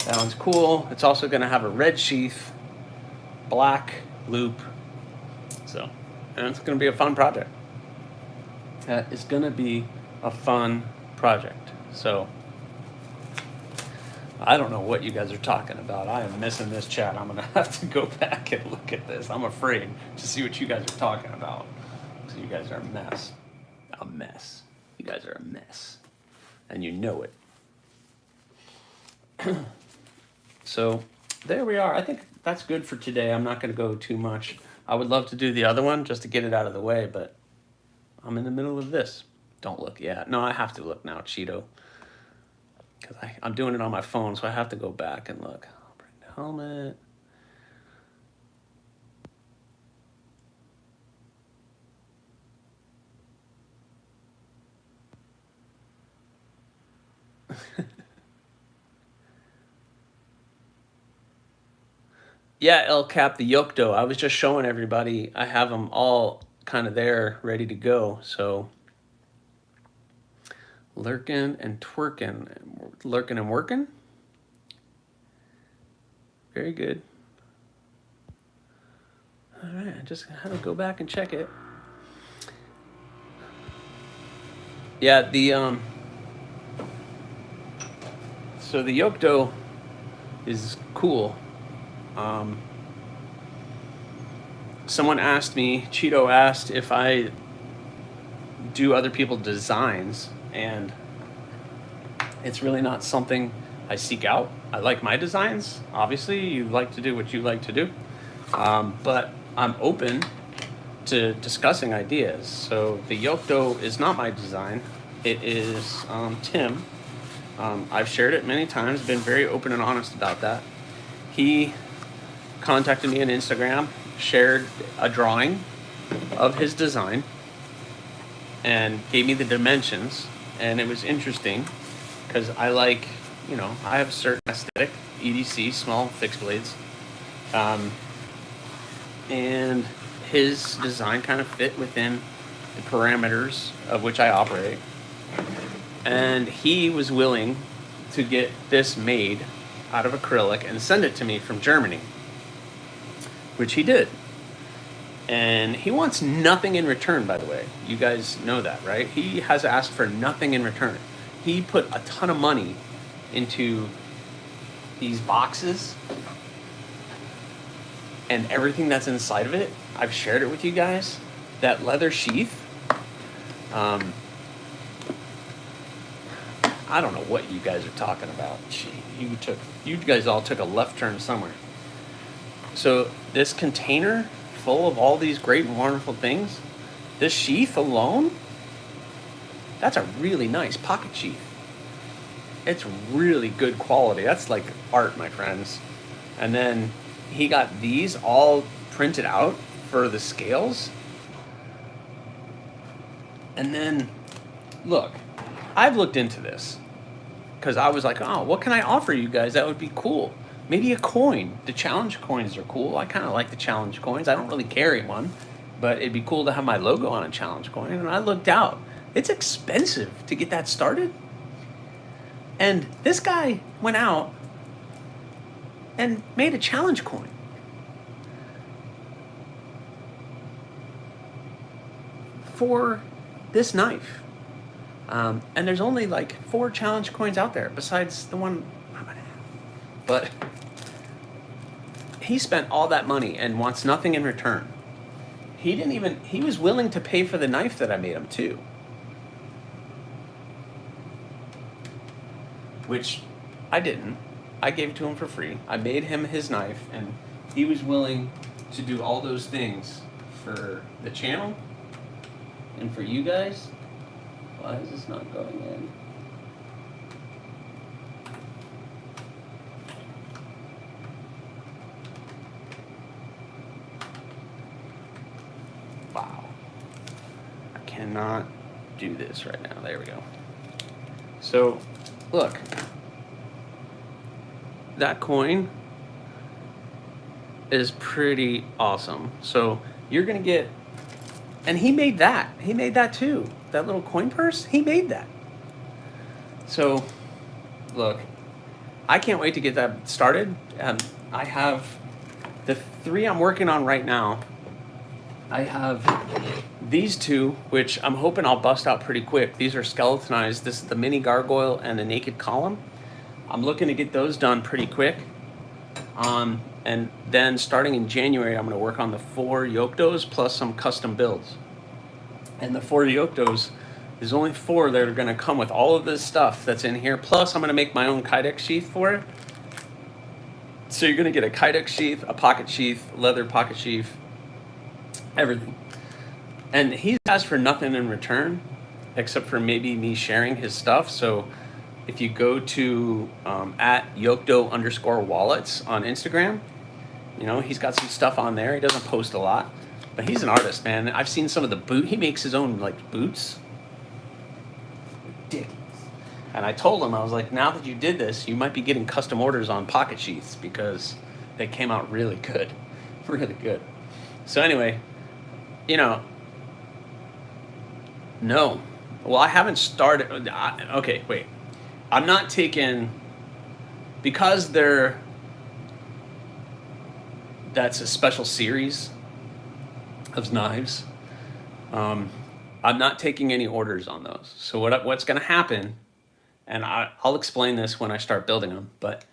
that one's cool. It's also gonna have a red sheath, black loop. So, and it's gonna be a fun project. That is gonna be a fun project. So I don't know what you guys are talking about. I am missing this chat. I'm gonna have to go back and look at this. I'm afraid to see what you guys are talking about. So you guys are a mess. A mess. You guys are a mess. And you know it. So there we are. I think that's good for today. I'm not gonna go too much. I would love to do the other one just to get it out of the way, but I'm in the middle of this. Don't look yet. No, I have to look now, Cheeto. Because I'm doing it on my phone, so I have to go back and look. I'll bring the helmet. Yeah, El Cap, the Yokdo. I was just showing everybody. I have them all kind of there, ready to go. So lurking and twerking, lurking and working. Very good. All right, I just had to go back and check it. Yeah, the so the Yokdo is cool. Someone asked me, Cheeto asked if I do other people's designs, and it's really not something I seek out. I like my designs. Obviously, you like to do what you like to do. But I'm open to discussing ideas. So the yoke dough is not my design. It is Tim. I've shared it many times, been very open and honest about that. He contacted me on Instagram, shared a drawing of his design, and gave me the dimensions. And it was interesting because I like, you know, I have a certain aesthetic, EDC, small fixed blades. And his design kind of fit within the parameters of which I operate. And he was willing to get this made out of acrylic and send it to me from Germany, which he did. And he wants nothing in return, by the way. You guys know that, right? He has asked for nothing in return. He put a ton of money into these boxes and everything that's inside of it. I've shared it with you guys. That leather sheath. I don't know what you guys are talking about. Gee, you guys all took a left turn somewhere. So this container full of all these great and wonderful things, this sheath alone, that's a really nice pocket sheath. It's really good quality. That's like art, my friends. And then he got these all printed out for the scales. And then, look, I've looked into this because I was like, oh, what can I offer you guys that would be cool? Maybe a coin. The challenge coins are cool. I kind of like the challenge coins. I don't really carry one, but it'd be cool to have my logo on a challenge coin. And I looked out. It's expensive to get that started. And this guy went out and made a challenge coin. For this knife. And there's only like 4 challenge coins out there besides the one I'm gonna have. But he spent all that money and wants nothing in return. He was willing to pay for the knife that I made him too. Which I didn't. I gave it to him for free. I made him his knife and he was willing to do all those things for the channel and for you guys. Why is this not going in? Wow. I cannot do this right now. There we go. So, look. That coin is pretty awesome. So, you're going to get... And he made that. He made that too. That little coin purse, he made that. So, look, I can't wait to get that started. I have the 3 I'm working on right now. I have these 2, which I'm hoping I'll bust out pretty quick. These are skeletonized. This is the mini gargoyle and the naked column. I'm looking to get those done pretty quick. And then starting in January, I'm going to work on the 4 yoke doughs plus some custom builds. And the 4 yoke doughs, there's only 4 that are going to come with all of this stuff that's in here. Plus, I'm going to make my own kydex sheath for it. So you're going to get a kydex sheath, a pocket sheath, leather pocket sheath, everything. And he's asked for nothing in return, except for maybe me sharing his stuff. So if you go to at yokedough_wallets on Instagram, you know, he's got some stuff on there. He doesn't post a lot, but he's an artist, man. I've seen some of the he makes his own like boots. Ridiculous. And I told him, I was like, now that you did this, you might be getting custom orders on pocket sheaths because they came out really good. Really good. So anyway, you know, no. Well, I haven't started. Okay, wait. I'm not taking, because that's a special series of knives. I'm not taking any orders on those. So what's going to happen, and I'll explain this when I start building them, but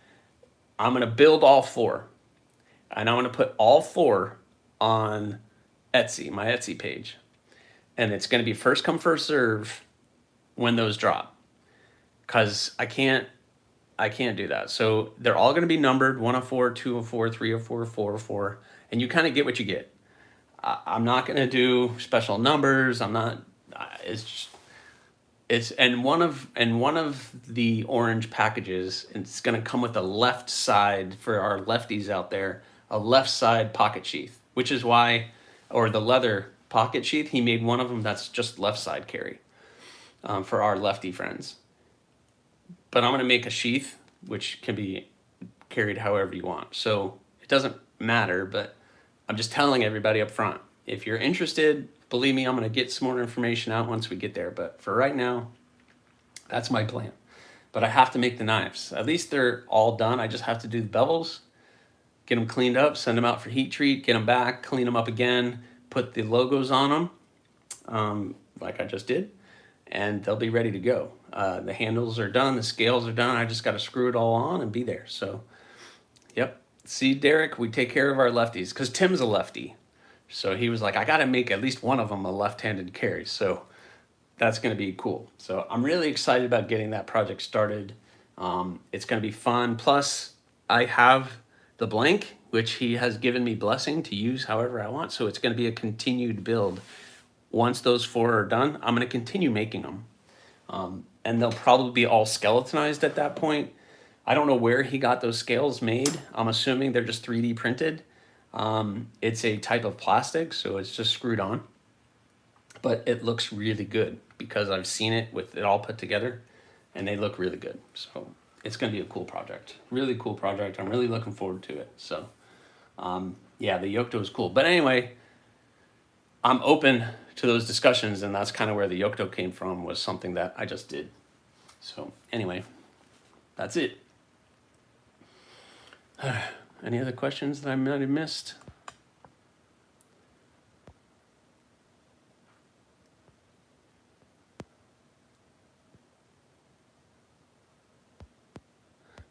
I'm going to build all 4. And I'm going to put all 4 on Etsy, my Etsy page. And it's going to be first come, first serve when those drop. Because I can't do that. So they're all going to be numbered 1 of 4, 2 of 4, 3 of 4, 4 of 4. And you kind of get what you get. I'm not going to do special numbers. I'm not, it's and one of the orange packages, it's going to come with a left side for our lefties out there, a left side pocket sheath, which is why, or the leather pocket sheath, he made one of them that's just left side carry for our lefty friends. But I'm going to make a sheath which can be carried however you want. So it doesn't matter, but I'm just telling everybody up front. If you're interested, believe me, I'm going to get some more information out once we get there. But for right now, that's my plan. But I have to make the knives. At least they're all done. I just have to do the bevels, get them cleaned up, send them out for heat treat, get them back, clean them up again, put the logos on them, like I just did, and they'll be ready to go. The handles are done, the scales are done. I just got to screw it all on and be there. So, yep. See, Derek, we take care of our lefties because Tim's a lefty. So he was like, I got to make at least one of them a left-handed carry. So that's going to be cool. So I'm really excited about getting that project started. It's going to be fun. Plus, I have the blank, which he has given me blessing to use however I want. So it's going to be a continued build. Once those 4 are done, I'm going to continue making them. And they'll probably be all skeletonized at that point. I don't know where he got those scales made. I'm assuming they're just 3D printed. It's a type of plastic, so it's just screwed on. But it looks really good because I've seen it with it all put together, and they look really good. So it's going to be a cool project. Really cool project. I'm really looking forward to it. So, yeah, the Yocto is cool. But anyway, I'm open to those discussions, and that's kind of where the Yocto came from, was something that I just did. So anyway, that's it. Any other questions that I might have missed?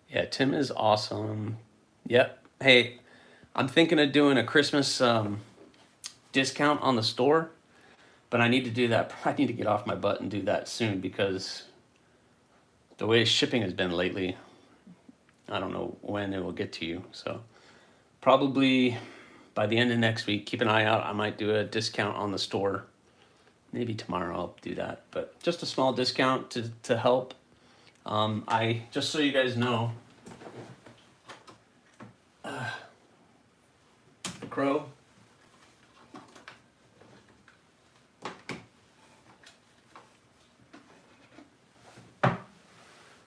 Yeah, Tim is awesome. Yep. Hey, I'm thinking of doing a Christmas discount on the store, but I need to do that. I need to get off my butt and do that soon because the way shipping has been lately, I don't know when it will get to you. So probably by the end of next week, keep an eye out. I might do a discount on the store. Maybe tomorrow I'll do that, but just a small discount to help. I just so you guys know, the crow.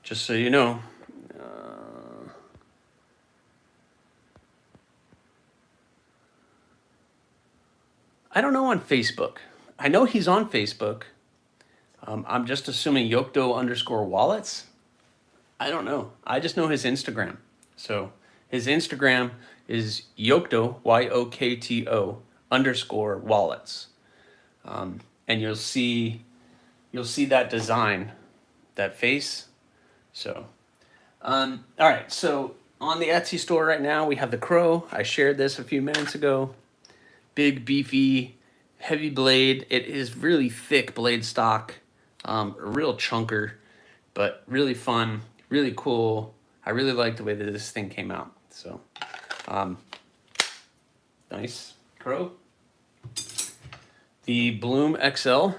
Just so you know, I don't know on Facebook. I know he's on Facebook. I'm just assuming Yocto_wallets. I don't know. I just know his Instagram. So his Instagram is Yocto, YOKTO _wallets. And you'll see that design, that face. So, all right. So on the Etsy store right now, we have the crow. I shared this a few minutes ago. Big, beefy, heavy blade. It is really thick blade stock, a real chunker, but really fun, really cool. I really like the way that this thing came out. So, nice crow. The Bloom XL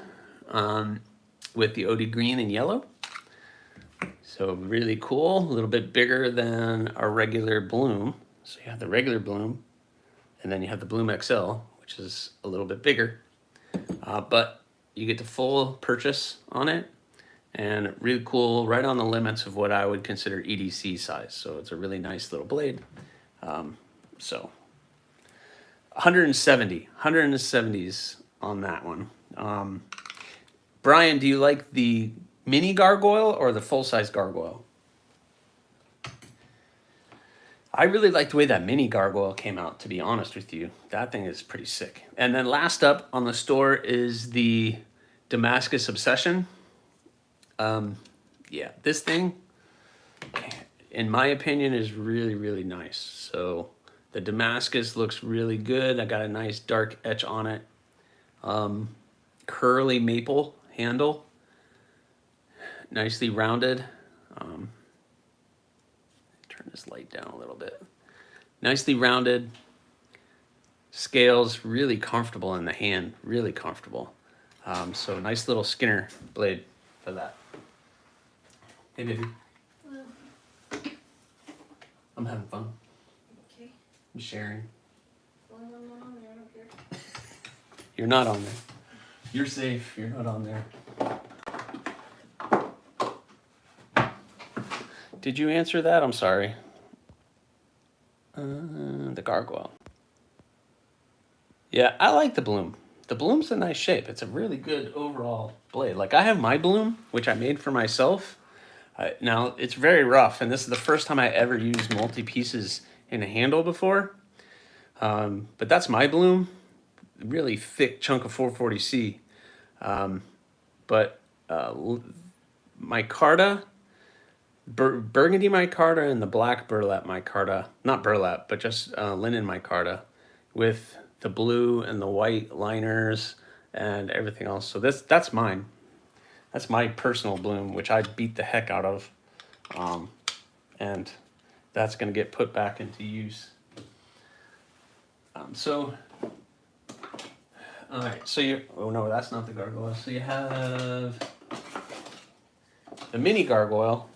with the OD green and yellow. So really cool, a little bit bigger than our regular Bloom. So you have the regular Bloom, and then you have the Bloom XL, which is a little bit bigger. But you get the full purchase on it, and really cool, right on the limits of what I would consider EDC size. So it's a really nice little blade. So 170s on that one. Brian, do you like the mini gargoyle or the full-size gargoyle? I really like the way that mini gargoyle came out, to be honest with you. That thing is pretty sick. And then last up on the store is the Damascus Obsession. Yeah, this thing, in my opinion, is really, really nice. So the Damascus looks really good. I got a nice dark etch on it. Curly maple handle. Nicely rounded. Turn this light down a little bit. Nicely rounded. scales, really comfortable in the hand, really comfortable. So nice little Skinner blade for that. Hey, baby. I'm having fun. Okay. I'm sharing. Well, I'm not on there. I don't care. You're not on there. You're safe. You're not on there. Did you answer that? I'm sorry. The gargoyle. Yeah, I like the bloom. The bloom's a nice shape. It's a really good overall blade. Like I have my bloom, which I made for myself. Now it's very rough, and this is the first time I ever used multi-pieces in a handle before. But that's my bloom, really thick chunk of 440C. But micarta, burgundy micarta, and the black burlap micarta, not burlap, but just linen micarta, with the blue and the white liners and everything else. So that's mine. That's my personal bloom, which I beat the heck out of. And that's going to get put back into use. All right, so oh no, that's not the gargoyle. So you have the mini gargoyle,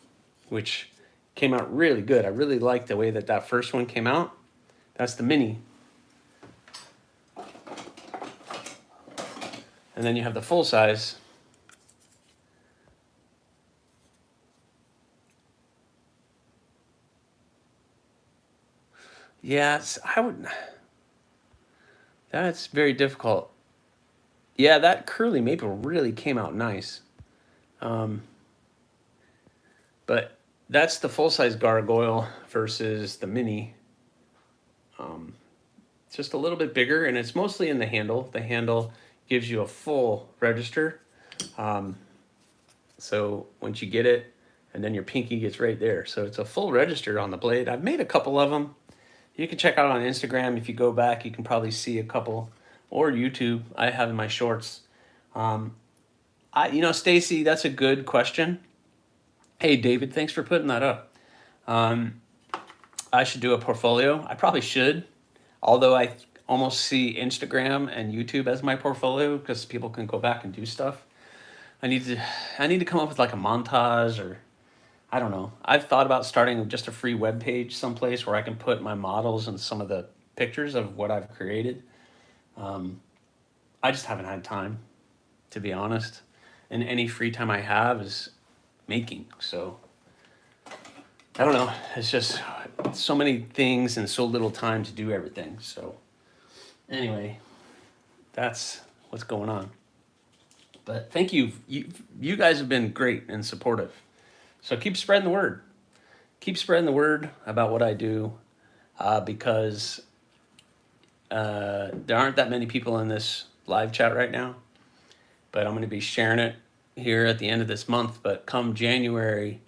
which came out really good. I really like the way that first one came out. That's the mini. And then you have the full size. Yes, that's very difficult. Yeah, that curly maple really came out nice. But that's the full-size gargoyle versus the mini. It's just a little bit bigger, and it's mostly in the handle. The handle gives you a full register. So once you get it, and then your pinky gets right there. So it's a full register on the blade. I've made a couple of them. You can check out on Instagram. If you go back, you can probably see a couple, or YouTube. I have in my shorts. Stacy, that's a good question. Hey, David, thanks for putting that up. I should do a portfolio. I probably should, although I almost see Instagram and YouTube as my portfolio because people can go back and do stuff. I need to come up with like a montage, or I don't know. I've thought about starting just a free web page someplace where I can put my models and some of the pictures of what I've created. I just haven't had time, to be honest. And any free time I have is making. So I don't know. It's just so many things and so little time to do everything. So anyway, that's what's going on. But thank you. You guys have been great and supportive. So keep spreading the word. Keep spreading the word about what I do, because there aren't that many people in this live chat right now. But I'm going to be sharing it here at the end of this month. But come January,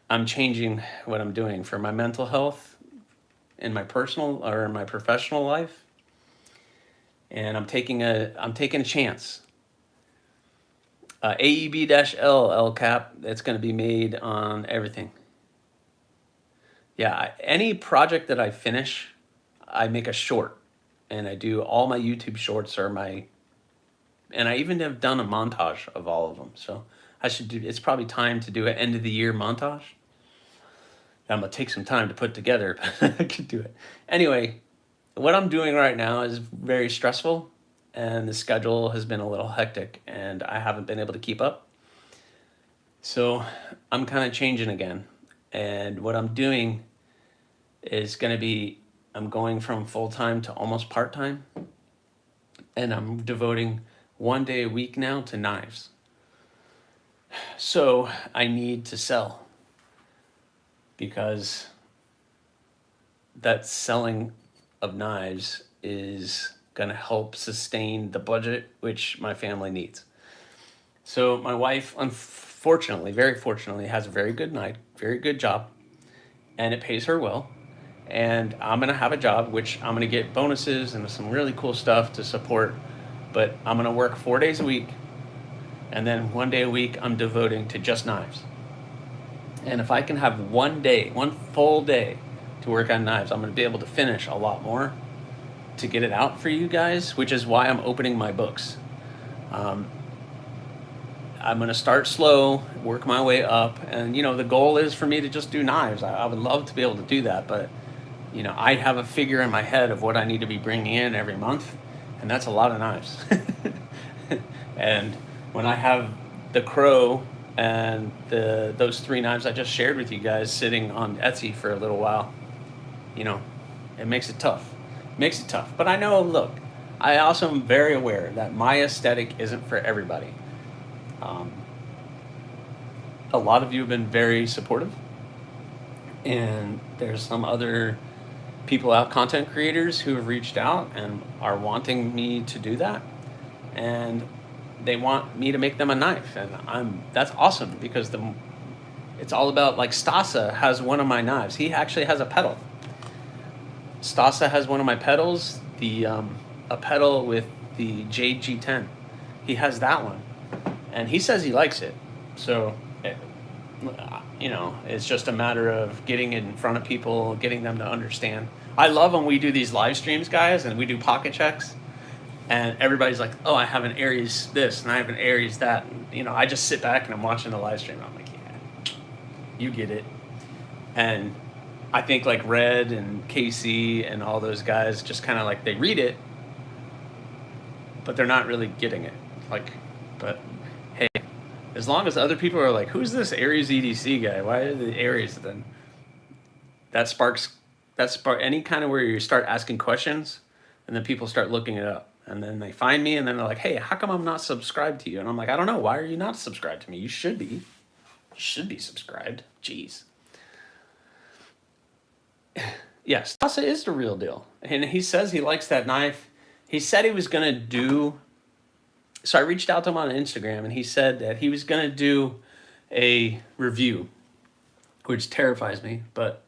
I'm changing what I'm doing for my mental health in my personal or in my professional life. And I'm taking a chance. AEB-L cap, that's going to be made on everything. Yeah, any project that I finish, I make a short, and I do all my YouTube shorts and I even have done a montage of all of them. So it's probably time to do an end of the year montage. I'm gonna take some time to put together, but I could do it. Anyway, what I'm doing right now is very stressful, and the schedule has been a little hectic, and I haven't been able to keep up. So I'm kind of changing again. And what I'm doing is I'm going from full-time to almost part-time, and I'm devoting 1 day a week now to knives. So I need to sell, because that selling of knives is going to help sustain the budget, which my family needs. So my wife, unfortunately, very fortunately, has a very good job, and it pays her well. And I'm going to have a job, which I'm going to get bonuses and some really cool stuff to support. But I'm going to work 4 days a week, and then 1 day a week I'm devoting to just knives. And if I can have 1 full day to work on knives, I'm going to be able to finish a lot more to get it out for you guys, which is why I'm opening my books. I'm going to start slow, work my way up, and you know, the goal is for me to just do knives. I would love to be able to do that, but you know, I have a figure in my head of what I need to be bringing in every month, and that's a lot of knives. And when I have the Crow and those 3 knives I just shared with you guys sitting on Etsy for a little while, you know, it makes it tough. Makes it tough. But I know, look, I also am very aware that my aesthetic isn't for everybody. A lot of you have been very supportive, and there's some other people out, content creators, who have reached out and are wanting me to do that, and they want me to make them a knife, and that's awesome, because it's all about, like, Stasa has one of my knives. He actually has a pedal. Stasa has one of my pedals, a pedal with the Jade G10. He has that one, and he says he likes it. So, you know, it's just a matter of getting it in front of people, getting them to understand. I love when we do these live streams, guys, and we do pocket checks, and everybody's like, oh, I have an Aries this, and I have an Aries that. And, you know, I just sit back and I'm watching the live stream. I'm like, yeah, you get it. And I think like Red and Casey and all those guys just kind of like, they read it, but they're not really getting it. Like, but hey, as long as other people are like, who's this AriesEDC guy? Why are the Aries? Then that sparks any kind of where you start asking questions, and then people start looking it up, and then they find me, and then they're like, hey, how come I'm not subscribed to you? And I'm like, I don't know. Why are you not subscribed to me? You should be. You should be subscribed. Jeez. Yes, Stasa is the real deal. And he says he likes that knife. He said he was going to do... So I reached out to him on Instagram, and he said that he was going to do a review, which terrifies me. But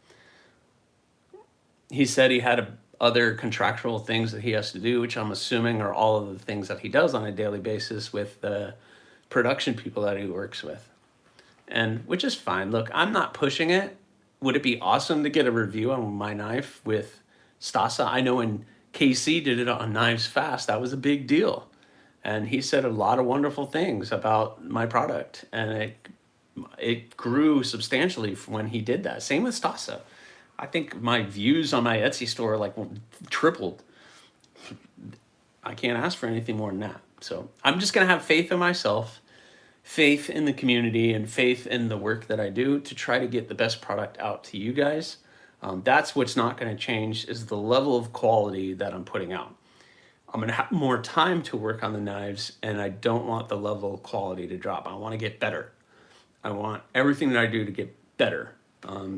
he said he had other contractual things that he has to do, which I'm assuming are all of the things that he does on a daily basis with the production people that he works with. And which is fine. Look, I'm not pushing it. Would it be awesome to get a review on my knife with Stasa? I know when KC did it on Knives Fast, that was a big deal. And he said a lot of wonderful things about my product. And it grew substantially when he did that. Same with Stasa. I think my views on my Etsy store like tripled. I can't ask for anything more than that. So I'm just going to have faith in myself, faith in the community, and faith in the work that I do to try to get the best product out to you guys. That's what's not going to change, is the level of quality that I'm putting out. I'm going to have more time to work on the knives, and I don't want the level of quality to drop. I want to get better. I want everything that I do to get better,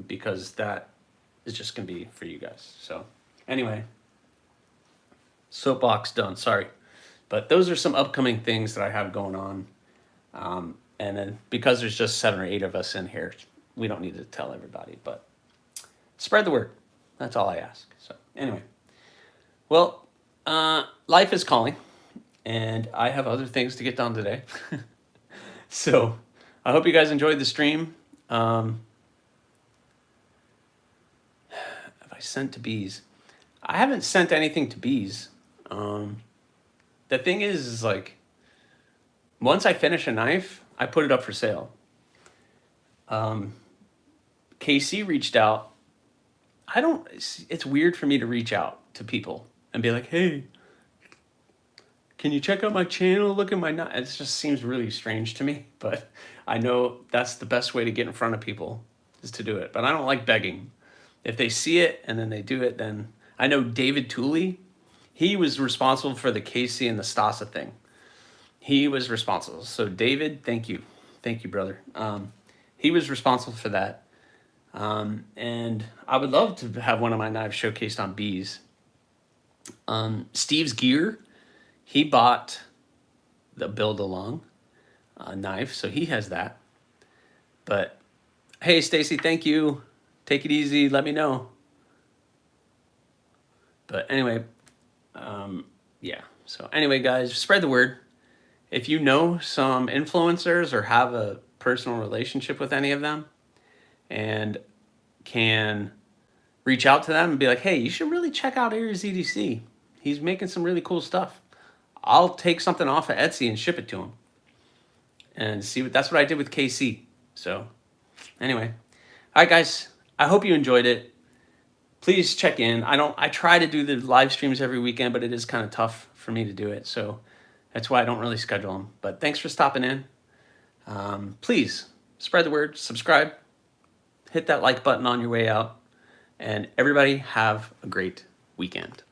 because that is just going to be for you guys. So anyway, soapbox done, sorry. But those are some upcoming things that I have going on. And then because there's just 7 or 8 of us in here, we don't need to tell everybody, but spread the word. That's all I ask. So anyway, well, life is calling, and I have other things to get done today. So I hope you guys enjoyed the stream. Have I sent to bees? I haven't sent anything to bees. The thing is like, once I finish a knife, I put it up for sale. KC reached out. It's weird for me to reach out to people and be like, hey, can you check out my channel? Look at my knife. It just seems really strange to me, but I know that's the best way to get in front of people, is to do it. But I don't like begging. If they see it and then they do it, then I know David Tooley, he was responsible for the KC and the Stasa thing. He was responsible. So David, thank you. Thank you, brother. He was responsible for that. And I would love to have one of my knives showcased on bees. Steve's Gear, he bought the Build Along knife, so he has that. But hey, Stacy, thank you. Take it easy. Let me know. But anyway, yeah. So anyway, guys, spread the word. If you know some influencers or have a personal relationship with any of them and can reach out to them and be like, hey, you should really check out AriesEDC. he's making some really cool stuff. I'll take something off of Etsy and ship it to him. And see that's what I did with KC. So anyway, all right, guys, I hope you enjoyed it. Please check in. I try to do the live streams every weekend, but it is kind of tough for me to do it. So that's why I don't really schedule them. But thanks for stopping in. Please spread the word, subscribe, hit that like button on your way out, and everybody have a great weekend.